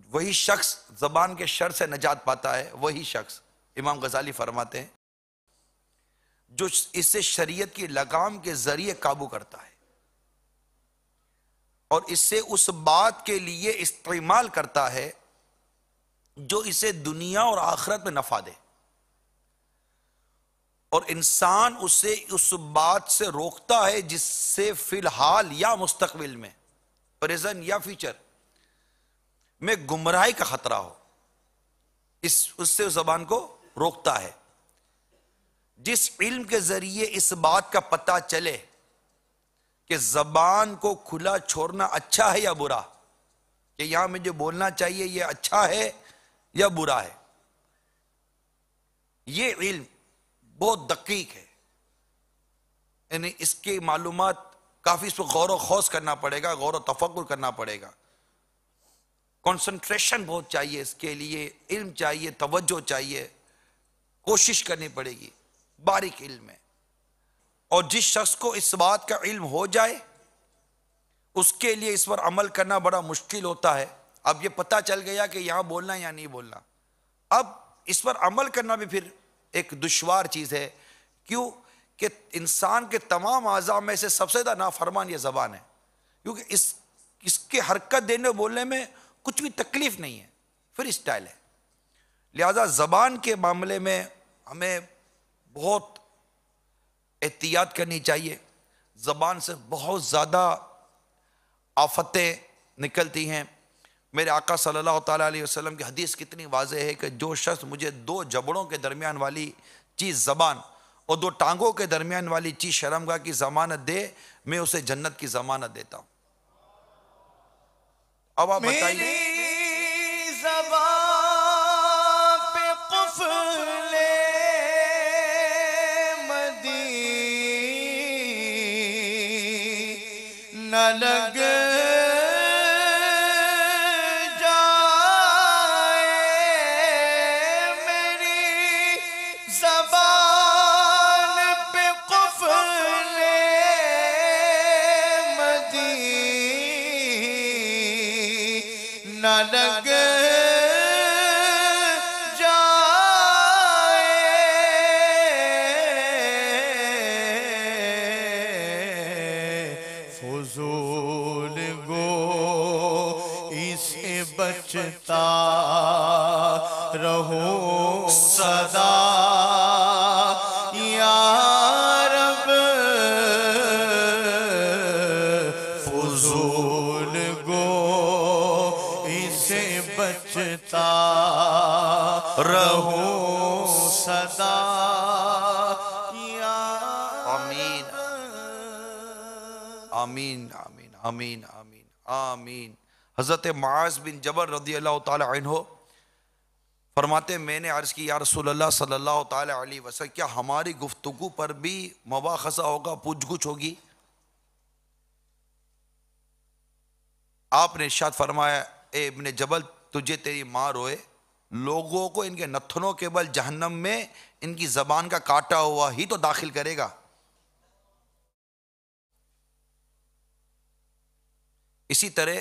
وہی شخص زبان کے شر سے نجات پاتا ہے، وہی شخص امام غزالی فرماتے ہیں جو اسے شریعت کی لگام کے ذریعے قابو کرتا ہے اور اسے اس بات کے لیے استعمال کرتا ہے جو اسے دنیا اور آخرت میں نفع دے، اور انسان اسے اس بات سے روکتا ہے جس سے فی الحال یا مستقبل میں، پریزنٹ یا فیوچر میں گمراہی کا خطرہ ہو، اس سے اس زبان کو روکتا ہے۔ جس علم کے ذریعے اس بات کا پتہ چلے کہ زبان کو کھلا چھوڑنا اچھا ہے یا برا، کہ یہاں مجھے بولنا چاہیے یہ اچھا ہے یا برا ہے، یہ علم بہت دقیق ہے، یعنی اس کی معلومات کافی، اس پر غور و خوض کرنا پڑے گا، غور و تفکر کرنا پڑے گا، کنسنٹریشن بہت چاہیے اس کے لیے، علم چاہیے، توجہ چاہیے، کوشش کرنی پڑے گی، باریک علم ہے۔ اور جس شخص کو اس بات کا علم ہو جائے اس کے لیے اس پر عمل کرنا بڑا مشکل ہوتا ہے۔ اب یہ پتہ چل گیا کہ یہاں بولنا یا نہیں بولنا، اب اس پر عمل کرنا بھی پھر ایک دشوار چیز ہے۔ کیوں کہ انسان کے تمام اعضاء میں سے سب سے زیادہ نافرمان یہ زبان ہے، کیونکہ اس کے حرکت دینے بولنے میں کچھ بھی تکلیف نہیں ہے، پھر اسٹائل ہے۔ لہذا زبان کے معاملے میں ہمیں بہت احتیاط کرنی چاہیے۔ زبان سے بہت زیادہ آفتیں نکلتی ہیں۔ میرے آقا صلی اللہ تعالیٰ علیہ وسلم کی حدیث کتنی واضح ہے کہ جو شخص مجھے 2 جبڑوں کے درمیان والی چیز زبان اور 2 ٹانگوں کے درمیان والی چیز شرمگاہ کی ضمانت دے، میں اسے جنت کی ضمانت دیتا ہوں۔ اب آپ بتائیے، میری زبان پہ قفل مدینہ لگ جائے، میری زبان پہ قفل مدینہ لگ فضول گو اسے بچتا رہو صدا یا رب، فضول گو اسے بچتا رہو صدا یا آمین آمین آمین آمین آمین آمین۔ حضرت معاذ بن جبل رضی اللہ تعالی عنہ فرماتے میں نے عرض کی یا رسول اللہ صلی اللہ تعالی علیہ وسلم کیا ہماری گفتگو پر بھی مباحثہ ہوگا، پوچھ گچھ ہوگی؟ آپ نے ارشاد فرمایا اے ابن جبل تجھے تیری ماں روئے، لوگوں کو ان کے نتھنوں کے بل جہنم میں ان کی زبان کا کاٹا ہوا ہی تو داخل کرے گا۔ اسی طرح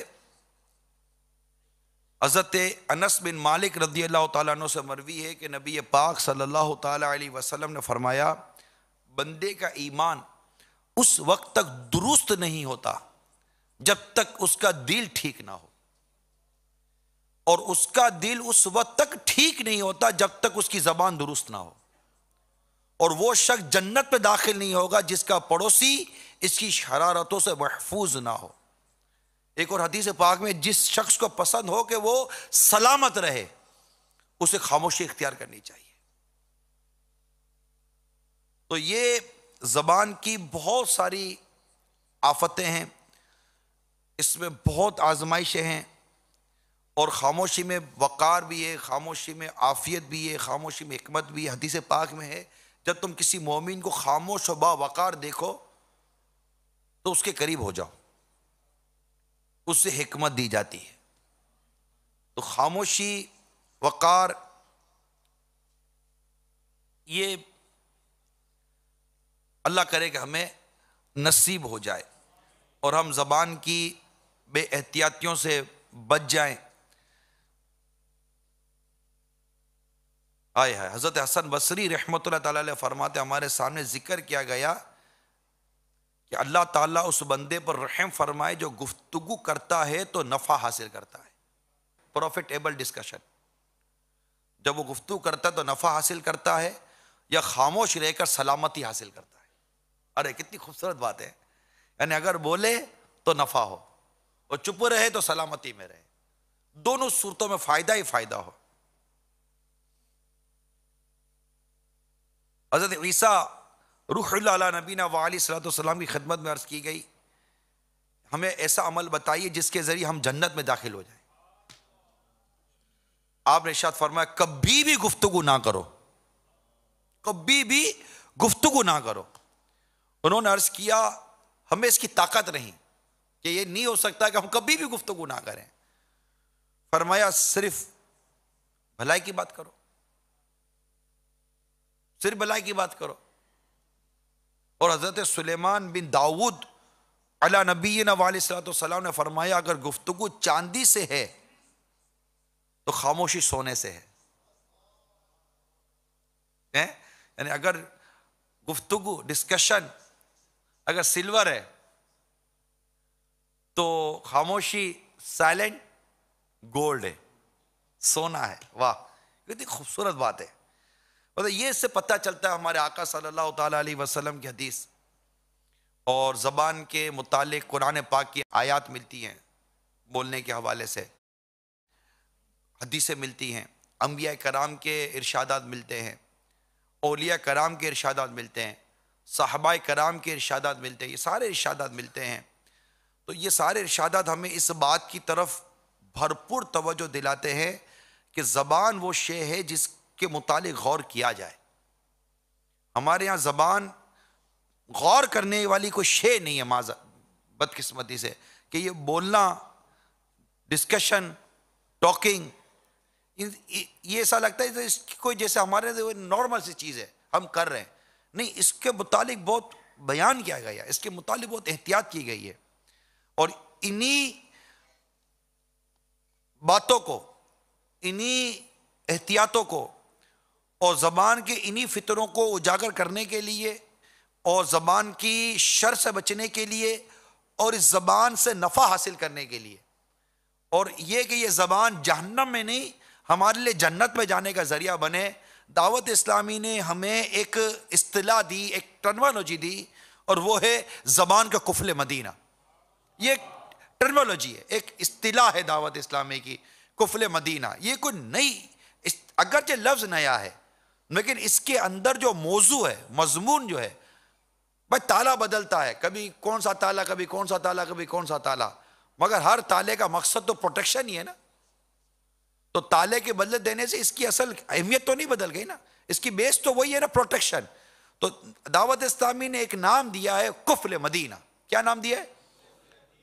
حضرت انس بن مالک رضی اللہ تعالیٰ عنہ سے مروی ہے کہ نبی پاک صلی اللہ تعالیٰ علیہ وسلم نے فرمایا بندے کا ایمان اس وقت تک درست نہیں ہوتا جب تک اس کا دل ٹھیک نہ ہو، اور اس کا دل اس وقت تک ٹھیک نہیں ہوتا جب تک اس کی زبان درست نہ ہو، اور وہ شخص جنت پہ داخل نہیں ہوگا جس کا پڑوسی اس کی شرارتوں سے محفوظ نہ ہو۔ ایک اور حدیث پاک میں جس شخص کو پسند ہو کہ وہ سلامت رہے اسے خاموشی اختیار کرنی چاہیے۔ تو یہ زبان کی بہت ساری آفتیں ہیں، اس میں بہت آزمائشیں ہیں، اور خاموشی میں وقار بھی ہے، خاموشی میں عافیت بھی ہے، خاموشی میں حکمت بھی ہے۔ حدیث پاک میں ہے جب تم کسی مومن کو خاموش و با وقار دیکھو تو اس کے قریب ہو جاؤ، اس سے حکمت دی جاتی ہے۔ تو خاموشی، وقار، یہ اللہ کرے کہ ہمیں نصیب ہو جائے اور ہم زبان کی بے احتیاطیوں سے بچ جائیں۔ آئے ہے حضرت حسن بصری رحمۃ اللہ تعالیٰ علیہ فرماتے ہمارے سامنے ذکر کیا گیا کہ اللہ تعالیٰ اس بندے پر رحم فرمائے جو گفتگو کرتا ہے تو نفع حاصل کرتا ہے، پروفیٹیبل ڈسکشن۔ جب وہ گفتگو کرتا ہے تو نفع حاصل کرتا ہے، یا خاموش رہ کر سلامتی حاصل کرتا ہے۔ ارے کتنی خوبصورت بات ہے، یعنی اگر بولے تو نفع ہو اور چپ رہے تو سلامتی میں رہے، دونوں صورتوں میں فائدہ ہی فائدہ ہو۔ حضرت عیسیٰ روح اللہ علیہ نبینا وعلیہ الصلوۃ والسلام کی خدمت میں عرض کی گئی ہمیں ایسا عمل بتائیے جس کے ذریعے ہم جنت میں داخل ہو جائیں۔ آپ نے ارشاد فرمایا کبھی بھی گفتگو نہ کرو کبھی بھی گفتگو نہ کرو. انہوں نے عرض کیا ہمیں اس کی طاقت نہیں کہ یہ نہیں ہو سکتا کہ ہم کبھی بھی گفتگو نہ کریں. فرمایا صرف بھلائی کی بات کرو, صرف بھلائی کی بات کرو. اور حضرت سلیمان بن داؤد علی نبینا علیہ الصلوۃ والسلام نے فرمایا اگر گفتگو چاندی سے ہے تو خاموشی سونے سے ہے. یعنی اگر گفتگو ڈسکشن اگر سلور ہے تو خاموشی سائلنٹ گولڈ ہے, سونا ہے. واہ کتنی خوبصورت بات ہے. یہ اس سے پتہ چلتا ہے ہمارے آقا صلی اللہ تعالی علیہ وسلم کی حدیث اور زبان کے متعلق قرآن پاک کی آیات ملتی ہیں, بولنے کے حوالے سے حدیثیں ملتی ہیں, انبیاء کرام کے ارشادات ملتے ہیں, اولیاء کرام کے ارشادات ملتے ہیں, صحابہ کرام کے ارشادات ملتے ہیں, یہ سارے ارشادات ملتے ہیں. تو یہ سارے ارشادات ہمیں اس بات کی طرف بھرپور توجہ دلاتے ہیں کہ زبان وہ شے ہے جس کے متعلق غور کیا جائے. ہمارے یہاں زبان غور کرنے والی کوئی شے نہیں ہے بدقسمتی سے, کہ یہ بولنا, ڈسکشن, ٹاکنگ, یہ ایسا لگتا ہے اس کی کوئی جیسے ہمارے نارمل سی چیز ہے ہم کر رہے ہیں. نہیں, اس کے متعلق بہت بیان کیا گیا, اس کے متعلق بہت احتیاط کی گئی ہے. اور انہی باتوں کو, انہی احتیاطوں کو اور زبان کے انہی فطروں کو اجاگر کرنے کے لیے اور زبان کی شر سے بچنے کے لیے اور اس زبان سے نفع حاصل کرنے کے لیے, اور یہ کہ یہ زبان جہنم میں نہیں ہمارے لیے جنت میں جانے کا ذریعہ بنے, دعوت اسلامی نے ہمیں ایک اصطلاح دی, ایک ٹرمینالوجی دی, اور وہ ہے زبان کا قفل مدینہ. یہ ایک ٹرمینالوجی ہے, ایک اصطلاح ہے دعوت اسلامی کی, قفل مدینہ. یہ کوئی نئی, اگرچہ لفظ نیا ہے لیکن اس کے اندر جو موضوع ہے, مضمون جو ہے, بھائی تالا بدلتا ہے, کبھی کون سا تالا, کبھی کون سا تالا, کبھی کون سا تالا, مگر ہر تالے کا مقصد تو پروٹیکشن ہی ہے نا. تو تالے کے بدلے دینے سے اس کی اصل اہمیت تو نہیں بدل گئی نا, اس کی بیس تو وہی ہے نا, پروٹیکشن. تو دعوت اسلامی نے ایک نام دیا ہے قفل مدینہ. کیا نام دیا ہے؟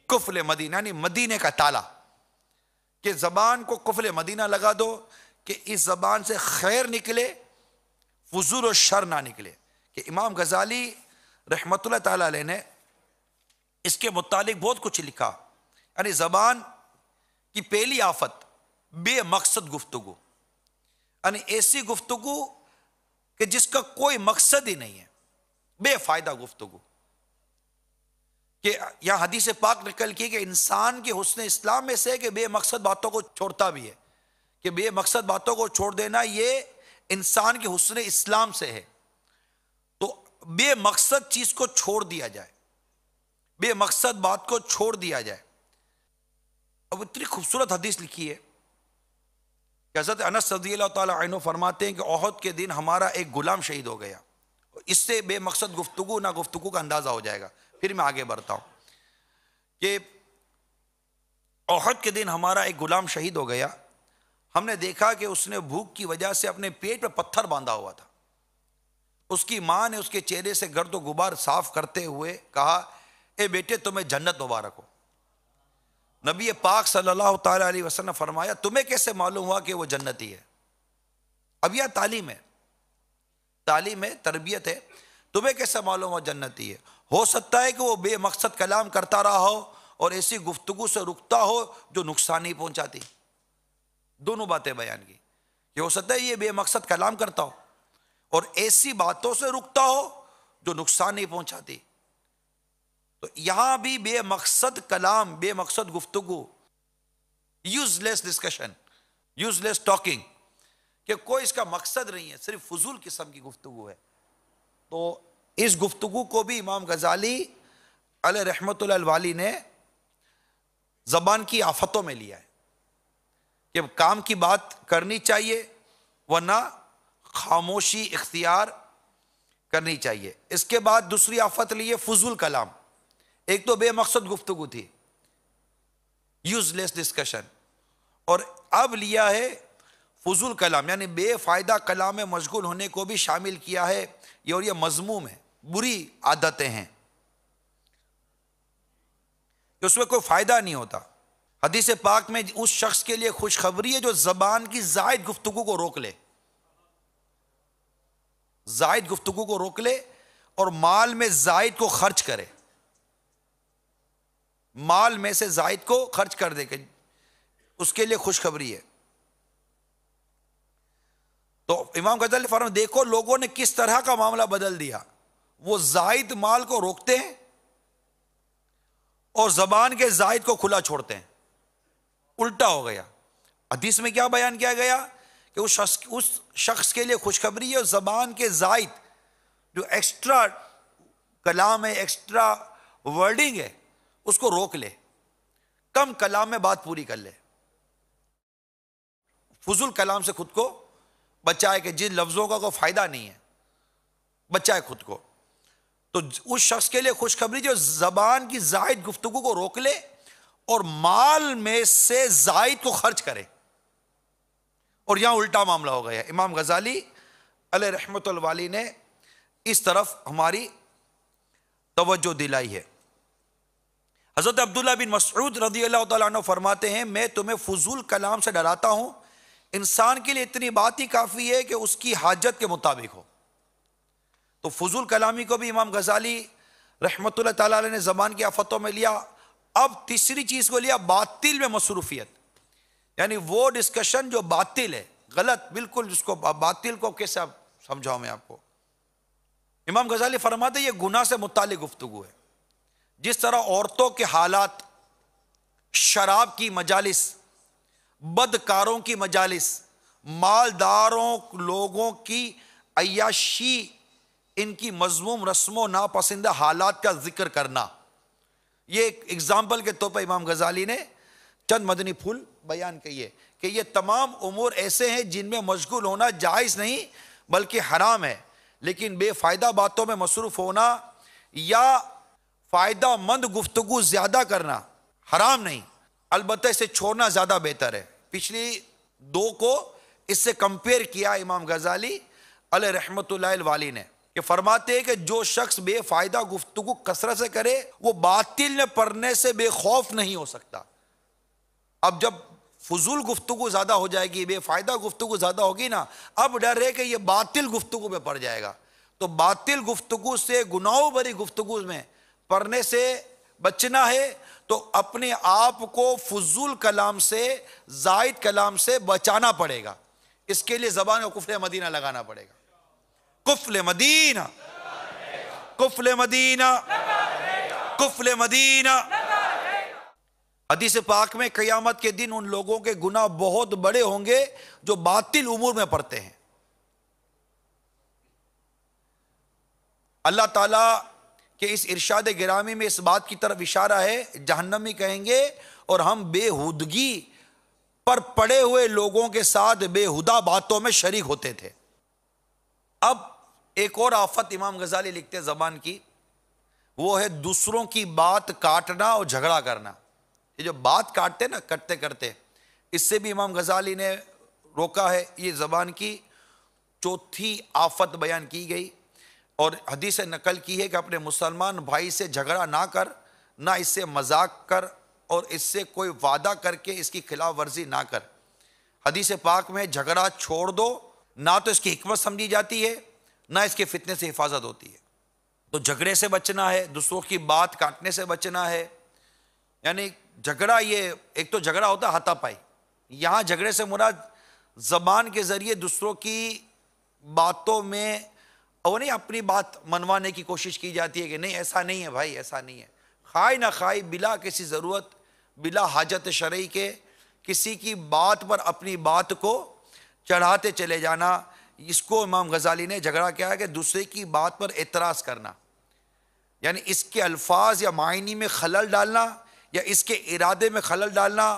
قفل مدینہ, یعنی مدینے کا تالا. کہ زبان کو قفل مدینہ لگا دو کہ اس زبان سے خیر نکلے, فضول و شر نہ نکلے. کہ امام غزالی رحمت اللہ تعالی علیہ نے اس کے متعلق بہت کچھ لکھا. یعنی زبان کی پہلی آفت بے مقصد گفتگو, یعنی ایسی گفتگو کہ جس کا کوئی مقصد ہی نہیں ہے, بے فائدہ گفتگو. کہ یہاں حدیث پاک نقل کی کہ انسان کے حسن اسلام میں سے کہ بے مقصد باتوں کو چھوڑتا بھی ہے, کہ بے مقصد باتوں کو چھوڑ دینا یہ انسان کے حسن اسلام سے ہے. تو بے مقصد چیز کو چھوڑ دیا جائے, بے مقصد بات کو چھوڑ دیا جائے. اب اتنی خوبصورت حدیث لکھی ہے کہ حضرت انس رضی اللہ تعالیٰ عنہ فرماتے ہیں کہ احد کے دن ہمارا ایک غلام شہید ہو گیا. اس سے بے مقصد گفتگو نہ گفتگو کا اندازہ ہو جائے گا. پھر میں آگے بڑھتا ہوں کہ احد کے دن ہمارا ایک غلام شہید ہو گیا. ہم نے دیکھا کہ اس نے بھوک کی وجہ سے اپنے پیٹ پہ پتھر باندھا ہوا تھا. اس کی ماں نے اس کے چہرے سے گرد و غبار صاف کرتے ہوئے کہا, اے بیٹے تمہیں جنت مبارک ہو. نبی پاک صلی اللہ تعالی علیہ وسلم نے فرمایا, تمہیں کیسے معلوم ہوا کہ وہ جنتی ہے؟ اب یہ تعلیم ہے, تعلیم ہے, تربیت ہے. تمہیں کیسے معلوم ہوا جنتی ہے؟ ہو سکتا ہے کہ وہ بے مقصد کلام کرتا رہا ہو اور ایسی گفتگو سے رکتا ہو جو نقصان نہیں پہنچاتی. دونوں باتیں بیان کی کہ ہو سکتا ہے یہ بے مقصد کلام کرتا ہو اور ایسی باتوں سے رکتا ہو جو نقصان نہیں پہنچاتی. تو یہاں بھی بے مقصد کلام, بے مقصد گفتگو, یوز لیس ڈسکشن, یوز لیس ٹاکنگ, کہ کوئی اس کا مقصد نہیں ہے, صرف فضول قسم کی گفتگو ہے. تو اس گفتگو کو بھی امام غزالی علیہ رحمت اللہ الوالی نے زبان کی آفتوں میں لیا ہے کہ کام کی بات کرنی چاہیے ورنہ خاموشی اختیار کرنی چاہیے. اس کے بعد دوسری آفت لی ہے فضول کلام. ایک تو بے مقصد گفتگو تھی, یوز لیس ڈسکشن, اور اب لیا ہے فضول کلام یعنی بے فائدہ کلام میں مشغول ہونے کو بھی شامل کیا ہے یہ، اور یہ مذموم ہے، بری عادتیں ہیں کہ اس میں کوئی فائدہ نہیں ہوتا۔ حدیث پاک میں اس شخص کے لیے خوشخبری ہے جو زبان کی زائد گفتگو کو روک لے، زائد گفتگو کو روک لے اور مال میں زائد کو خرچ کرے، مال میں سے زائد کو خرچ کر دے، کہ اس کے لیے خوشخبری ہے۔ تو امام غزالی فرماتے ہیں دیکھو لوگوں نے کس طرح کا معاملہ بدل دیا، وہ زائد مال کو روکتے ہیں اور زبان کے زائد کو کھلا چھوڑتے ہیں، الٹا ہو گیا۔ حدیث میں کیا بیان کیا گیا کہ اس شخص کے لیے خوشخبری ہے زبان کے زائد جو ایکسٹرا کلام ہے، ایکسٹرا ورڈنگ ہے، اس کو روک لے، کم کلام میں بات پوری کر لے، فضول کلام سے خود کو بچائے کہ جن لفظوں کا کوئی فائدہ نہیں ہے، بچائے خود کو۔ تو اس شخص کے لیے خوشخبری جو زبان کی زائد گفتگو کو روک لے اور مال میں سے زائد کو خرچ کرے، اور یہاں الٹا معاملہ ہو گیا۔ امام غزالی علیہ رحمۃ الوالی نے اس طرف ہماری توجہ دلائی ہے۔ حضرت عبداللہ بن مسعود رضی اللہ تعالیٰ عنہ فرماتے ہیں میں تمہیں فضول کلام سے ڈراتا ہوں، انسان کے لیے اتنی بات ہی کافی ہے کہ اس کی حاجت کے مطابق ہو۔ تو فضول کلامی کو بھی امام غزالی رحمۃ اللہ تعالیٰ علیہ نے زبان کی آفتوں میں لیا۔ اب تیسری چیز کو لیا باطل میں مصروفیت، یعنی وہ ڈسکشن جو باطل ہے، غلط بالکل، جس کو باطل کو کیسے سمجھاؤں میں آپ کو۔ امام غزالی فرماتے ہیں یہ گناہ سے متعلق گفتگو ہے، جس طرح عورتوں کے حالات، شراب کی مجالس، بدکاروں کی مجالس، مالداروں لوگوں کی عیاشی، ان کی مذموم رسم و ناپسندہ حالات کا ذکر کرنا، یہ ایک اگزامپل کے طور پر امام غزالی نے چند مدنی پھول بیان کیے کہ یہ تمام امور ایسے ہیں جن میں مشغول ہونا جائز نہیں بلکہ حرام ہے، لیکن بے فائدہ باتوں میں مصروف ہونا یا فائدہ مند گفتگو زیادہ کرنا حرام نہیں، البتہ اسے چھوڑنا زیادہ بہتر ہے۔ پچھلی دو کو اس سے کمپیئر کیا امام غزالی علیہ رحمت اللہ الوالی نے، کہ فرماتے ہیں کہ جو شخص بے فائدہ گفتگو کثرت سے کرے وہ باطل میں پڑنے سے بے خوف نہیں ہو سکتا۔ اب جب فضول گفتگو زیادہ ہو جائے گی، بے فائدہ گفتگو زیادہ ہوگی نا، اب ڈر ہے کہ یہ باطل گفتگو میں پڑ جائے گا۔ تو باطل گفتگو سے، گناہوں بھری گفتگو میں پڑنے سے بچنا ہے تو اپنے آپ کو فضول کلام سے، زائد کلام سے بچانا پڑے گا۔ اس کے لیے زبان کو قفل مدینہ لگانا پڑے گا، قفل مدینہ، قفل مدینہ، قفل مدینہ۔ حدیث پاک میں قیامت کے دن ان لوگوں کے گناہ بہت بڑے ہوں گے جو باطل امور میں پڑتے ہیں۔ اللہ تعالیٰ کہ اس ارشاد گرامی میں اس بات کی طرف اشارہ ہے، جہنمی کہیں گے اور ہم بے ہودگی پر پڑے ہوئے لوگوں کے ساتھ بے ہدا باتوں میں شریک ہوتے تھے۔ اب ایک اور آفت امام غزالی لکھتے زبان کی، وہ ہے دوسروں کی بات کاٹنا اور جھگڑا کرنا۔ یہ جو بات کاٹتے نا، کرتے کرتے، اس سے بھی امام غزالی نے روکا ہے۔ یہ زبان کی چوتھی آفت بیان کی گئی، اور حدیث نقل کی ہے کہ اپنے مسلمان بھائی سے جھگڑا نہ کر، نہ اس سے مذاق کر، اور اس سے کوئی وعدہ کر کے اس کی خلاف ورزی نہ کر۔ حدیث پاک میں جھگڑا چھوڑ دو، نہ تو اس کی حکمت سمجھی جاتی ہے، نہ اس کے فتنے سے حفاظت ہوتی ہے۔ تو جھگڑے سے بچنا ہے، دوسروں کی بات کاٹنے سے بچنا ہے۔ یعنی جھگڑا، یہ ایک تو جھگڑا ہوتا ہے ہاتھا پائی، یہاں جھگڑے سے مراد زبان کے ذریعے دوسروں کی باتوں میں اور نہیں اپنی بات منوانے کی کوشش کی جاتی ہے کہ نہیں ایسا نہیں ہے بھائی، ایسا نہیں ہے، خواہ نہ خواہ بلا کسی ضرورت، بلا حاجت شرعی کے کسی کی بات پر اپنی بات کو چڑھاتے چلے جانا، اس کو امام غزالی نے جھگڑا کیا ہے کہ دوسرے کی بات پر اعتراض کرنا، یعنی اس کے الفاظ یا معنی میں خلل ڈالنا یا اس کے ارادے میں خلل ڈالنا،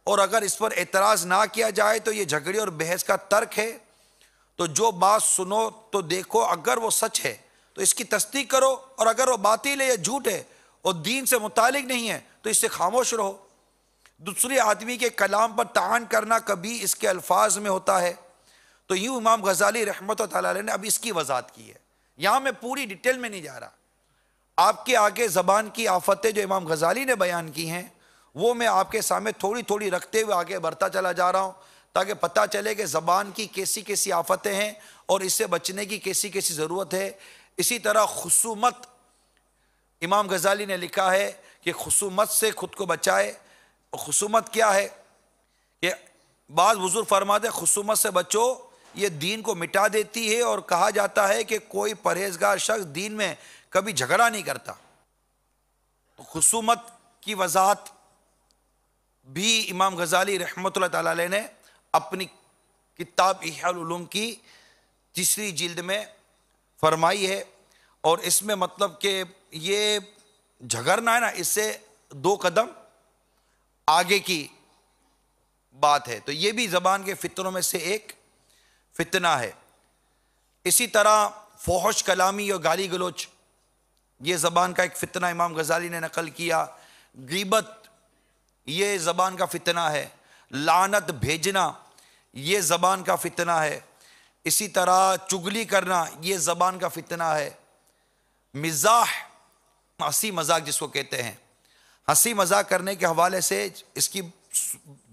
اور اگر اس پر اعتراض نہ کیا جائے تو یہ جھگڑے اور بحث کا ترک ہے۔ تو جو بات سنو تو دیکھو، اگر وہ سچ ہے تو اس کی تصدیق کرو، اور اگر وہ باطل ہے یا جھوٹ ہے اور دین سے متعلق نہیں ہے تو اس سے خاموش رہو۔ دوسرے آدمی کے کلام پر تعان کرنا کبھی اس کے الفاظ میں ہوتا ہے. تو یوں امام غزالی رحمۃ اللہ تعالی علیہ نے اب اس کی وضاحت کی ہے. یہاں میں پوری ڈیٹیل میں نہیں جا رہا, آپ کے آگے زبان کی آفتیں جو امام غزالی نے بیان کی ہیں وہ میں آپ کے سامنے تھوڑی تھوڑی رکھتے ہوئے آگے بڑھتا چلا جا رہا ہوں, تاکہ پتہ چلے کہ زبان کی کیسی کیسی آفتیں ہیں اور اس سے بچنے کی کیسی کیسی ضرورت ہے. اسی طرح خصومت, امام غزالی نے لکھا ہے کہ خصومت سے خود کو بچائے. خصومت کیا ہے کہ بعض بزرگ فرماتے ہیں خصومت سے بچو, یہ دین کو مٹا دیتی ہے, اور کہا جاتا ہے کہ کوئی پرہیزگار شخص دین میں کبھی جھگڑا نہیں کرتا. تو خصومت کی وضاحت بھی امام غزالی رحمۃ اللہ تعالی علیہ نے اپنی کتاب احیاء العلوم کی تیسری جلد میں فرمائی ہے. اور اس میں مطلب کہ یہ جھگڑنا ہے نا, اس سے 2 قدم آگے کی بات ہے. تو یہ بھی زبان کے فتنوں میں سے ایک فتنہ ہے. اسی طرح فحش کلامی اور گالی گلوچ, یہ زبان کا ایک فتنہ امام غزالی نے نقل کیا. غیبت یہ زبان کا فتنہ ہے. لعنت بھیجنا یہ زبان کا فتنہ ہے. اسی طرح چگلی کرنا یہ زبان کا فتنہ ہے. مزاح, ہنسی مذاق جس کو کہتے ہیں, ہنسی مذاق کرنے کے حوالے سے اس کی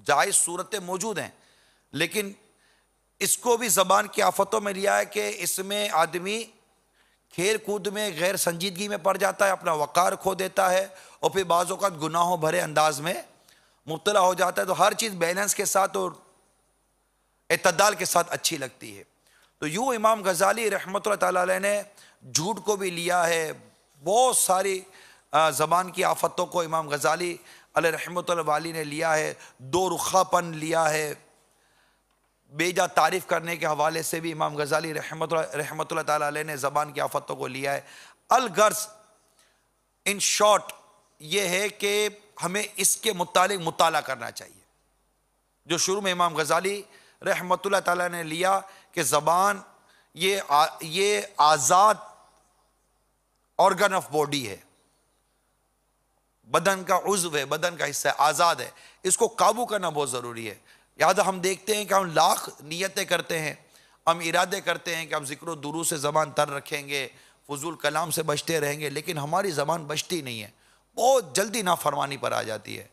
جائز صورتیں موجود ہیں, لیکن اس کو بھی زبان کی آفتوں میں لیا ہے کہ اس میں آدمی کھیل کود میں غیر سنجیدگی میں پڑ جاتا ہے, اپنا وقار کھو دیتا ہے, اور پھر بعض اوقات گناہوں بھرے انداز میں مبتلا ہو جاتا ہے. تو ہر چیز بیلنس کے ساتھ اور اعتدال کے ساتھ اچھی لگتی ہے. تو یوں امام غزالی رحمۃ اللہ تعالی علیہ نے جھوٹ کو بھی لیا ہے, بہت ساری زبان کی آفتوں کو امام غزالی علیہ رحمۃ اللہ والی نے لیا ہے. 2 رخا پن لیا ہے. بیجا تعریف کرنے کے حوالے سے بھی امام غزالی رحمۃ اللہ تعالی علیہ نے زبان کی آفتوں کو لیا ہے. الغرض ان شارٹ یہ ہے کہ ہمیں اس کے متعلق مطالعہ کرنا چاہیے, جو شروع میں امام غزالی رحمۃ اللہ تعالی نے لیا کہ زبان یہ آزاد آرگن آف باڈی ہے, بدن کا عضو ہے, بدن کا حصہ ہے, آزاد ہے. اس کو قابو کرنا بہت ضروری ہے. لہٰذا ہم دیکھتے ہیں کہ ہم لاکھ نیتیں کرتے ہیں, ہم ارادے کرتے ہیں کہ ہم ذکر و درود سے زبان تر رکھیں گے, فضول کلام سے بچتے رہیں گے, لیکن ہماری زبان بچتی نہیں ہے. بہت جلدی نافرمانی پر آ جاتی ہے,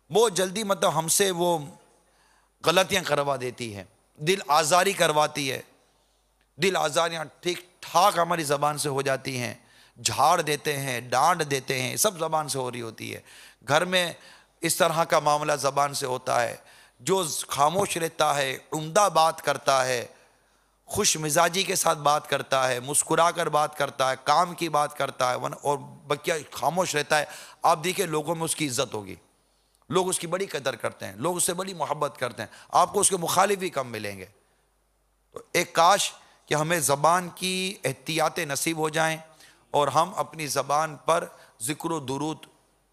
بہت جلدی مطلب ہم سے وہ غلطیاں کروا دیتی ہے, دل آزاری کرواتی ہے. دل آزاریاں ٹھیک ٹھاک ہماری زبان سے ہو جاتی ہیں, جھاڑ دیتے ہیں, ڈانٹ دیتے ہیں, سب زبان سے ہو رہی ہوتی ہے. گھر میں اس طرح کا معاملہ زبان سے ہوتا ہے. جو خاموش رہتا ہے, عمدہ بات کرتا ہے, خوش مزاجی کے ساتھ بات کرتا ہے, مسکرا کر بات کرتا ہے, کام کی بات کرتا ہے, اور بقیہ خاموش رہتا ہے, آپ دیکھیں لوگوں میں اس کی عزت ہوگی, لوگ اس کی بڑی قدر کرتے ہیں, لوگ اس سے بڑی محبت کرتے ہیں. آپ کو اس کے مخالف ہی کم ملیں گے. تو ایک کاش کہ ہمیں زبان کی احتیاطیں نصیب ہو جائیں اور ہم اپنی زبان پر ذکر و درود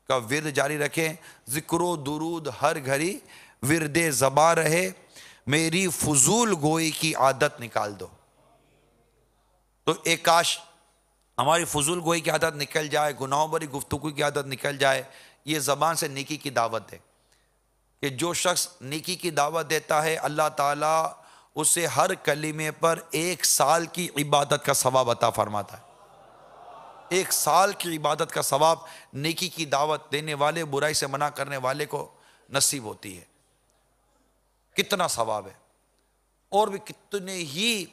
کا ورد جاری رکھیں. ذکر و درود ہر گھڑی ورد زبان رہے, میری فضول گوئی کی عادت نکال دو. تو ایک کاش ہماری فضول گوئی کی عادت نکل جائے, گناہوں بری گفتگو کی عادت نکل جائے. یہ زبان سے نیکی کی دعوت ہے کہ جو شخص نیکی کی دعوت دیتا ہے اللہ تعالیٰ اسے ہر کلمے پر 1 سال کی عبادت کا ثواب عطا فرماتا ہے. 1 سال کی عبادت کا ثواب نیکی کی دعوت دینے والے, برائی سے منع کرنے والے کو نصیب ہوتی ہے. کتنا ثواب ہے, اور بھی کتنے ہی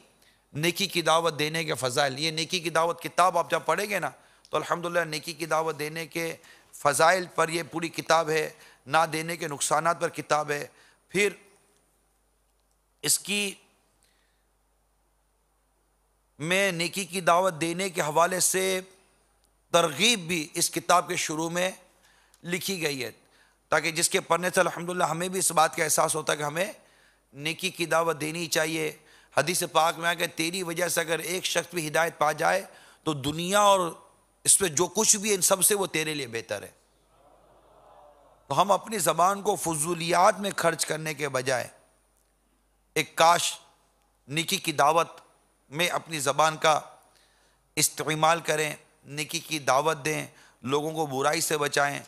نیکی کی دعوت دینے کے فضائل. یہ نیکی کی دعوت کتاب آپ جب پڑھیں گے نا تو الحمدللہ نیکی کی دعوت دینے کے فضائل پر یہ پوری کتاب ہے, نہ دینے کے نقصانات پر کتاب ہے. پھر اس کی میں نیکی کی دعوت دینے کے حوالے سے ترغیب بھی اس کتاب کے شروع میں لکھی گئی ہے, تاکہ جس کے پڑھنے سے الحمدللہ ہمیں بھی اس بات کا احساس ہوتا ہے کہ ہمیں نیکی کی دعوت دینی چاہیے. حدیث پاک میں آیا کہ تیری وجہ سے اگر ایک شخص بھی ہدایت پا جائے تو دنیا اور اس میں جو کچھ بھی ان سب سے وہ تیرے لیے بہتر ہے. تو ہم اپنی زبان کو فضولیات میں خرچ کرنے کے بجائے ایک کاش نیکی کی دعوت میں اپنی زبان کا استعمال کریں, نیکی کی دعوت دیں, لوگوں کو برائی سے بچائیں,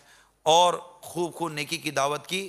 اور خوب نیکی کی دعوت کی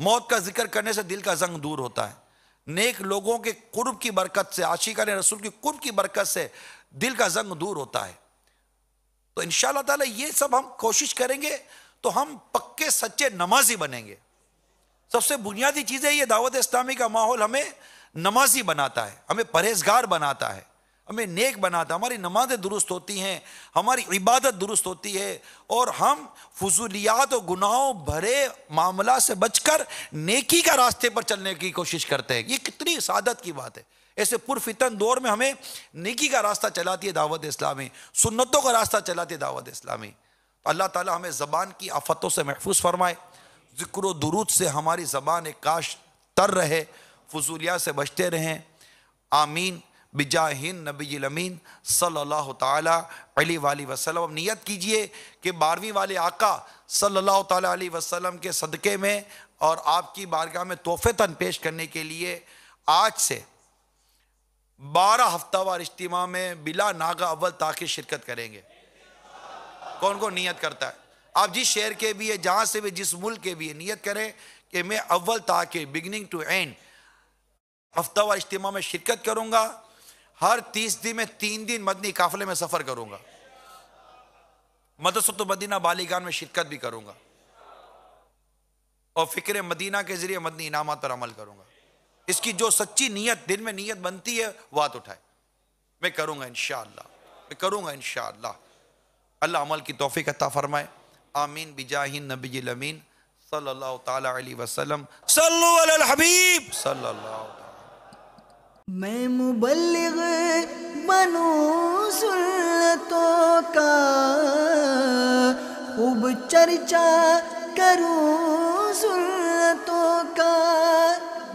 موت کا ذکر کرنے سے دل کا زنگ دور ہوتا ہے، نیک لوگوں کے قرب کی برکت سے، عاشقان رسول کی قرب کی برکت سے دل کا زنگ دور ہوتا ہے۔ تو انشاءاللہ تعالی یہ سب ہم کوشش کریں گے تو ہم پکے سچے نمازی بنیں گے۔ سب سے بنیادی چیز ہے یہ دعوت اسلامی کا ماحول ہمیں نمازی بناتا ہے، ہمیں پرہیزگار بناتا ہے، ہمیں نیک بناتا ہے، ہماری نمازیں درست ہوتی ہیں، ہماری عبادت درست ہوتی ہے، اور ہم فضولیات و گناہوں بھرے معاملات سے بچ کر نیکی کا راستے پر چلنے کی کوشش کرتے ہیں۔ یہ کتنی سعادت کی بات ہے، ایسے پرفتن دور میں ہمیں نیکی کا راستہ چلاتی ہے دعوت اسلامی، سنتوں کا راستہ چلاتی ہے دعوت اسلامی۔ تو اللہ تعالی ہمیں زبان کی آفتوں سے محفوظ فرمائے، ذکر و درود سے ہماری زبان ایک کاش تر رہے، فضولیات سے بچتے رہیں، آمین بجاہ نبی الامین صلی اللہ تعالی علیہ وآلہ وسلم۔ اب نیت کیجئے کہ 12ویں والے آقا صلی اللہ تعالی علیہ وسلم کے صدقے میں اور آپ کی بارگاہ میں تحفہ پیش کرنے کے لیے آج سے 12 ہفتہ وار اجتماع میں بلا ناغہ اول تاخیر شرکت کریں گے۔ کون کون نیت کرتا ہے؟ آپ جس شہر کے بھی ہے، جہاں سے بھی، جس ملک کے بھی ہے، نیت کریں کہ میں اول تاخیر بگننگ ٹو اینڈ ہفتہ وار اجتماع میں شرکت کروں گا۔ ہر 30 دن میں 3 دن مدنی قافلے میں سفر کروں گا، مدرسۃ مدینہ بالیگان میں شرکت بھی کروں گا، اور فکر مدینہ کے ذریعے مدنی انعامات پر عمل کروں گا۔ اس کی جو سچی نیت دل میں نیت بنتی ہے وہ ہاتھ اٹھائے، میں کروں گا انشاءاللہ، میں کروں گا انشاءاللہ۔ اللہ عمل کی توفیق عطا فرمائے، آمین بجاہ نبی الامین صلی اللہ تعالی علیہ وسلم۔ صلو علی الحبیب صلی اللہ تعالی۔ میں مبلغ بنوں سنتوں کا، خوب چرچا کروں سنتوں کا،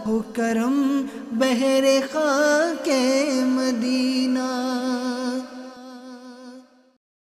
ہو کرم بحر خاک مدینہ۔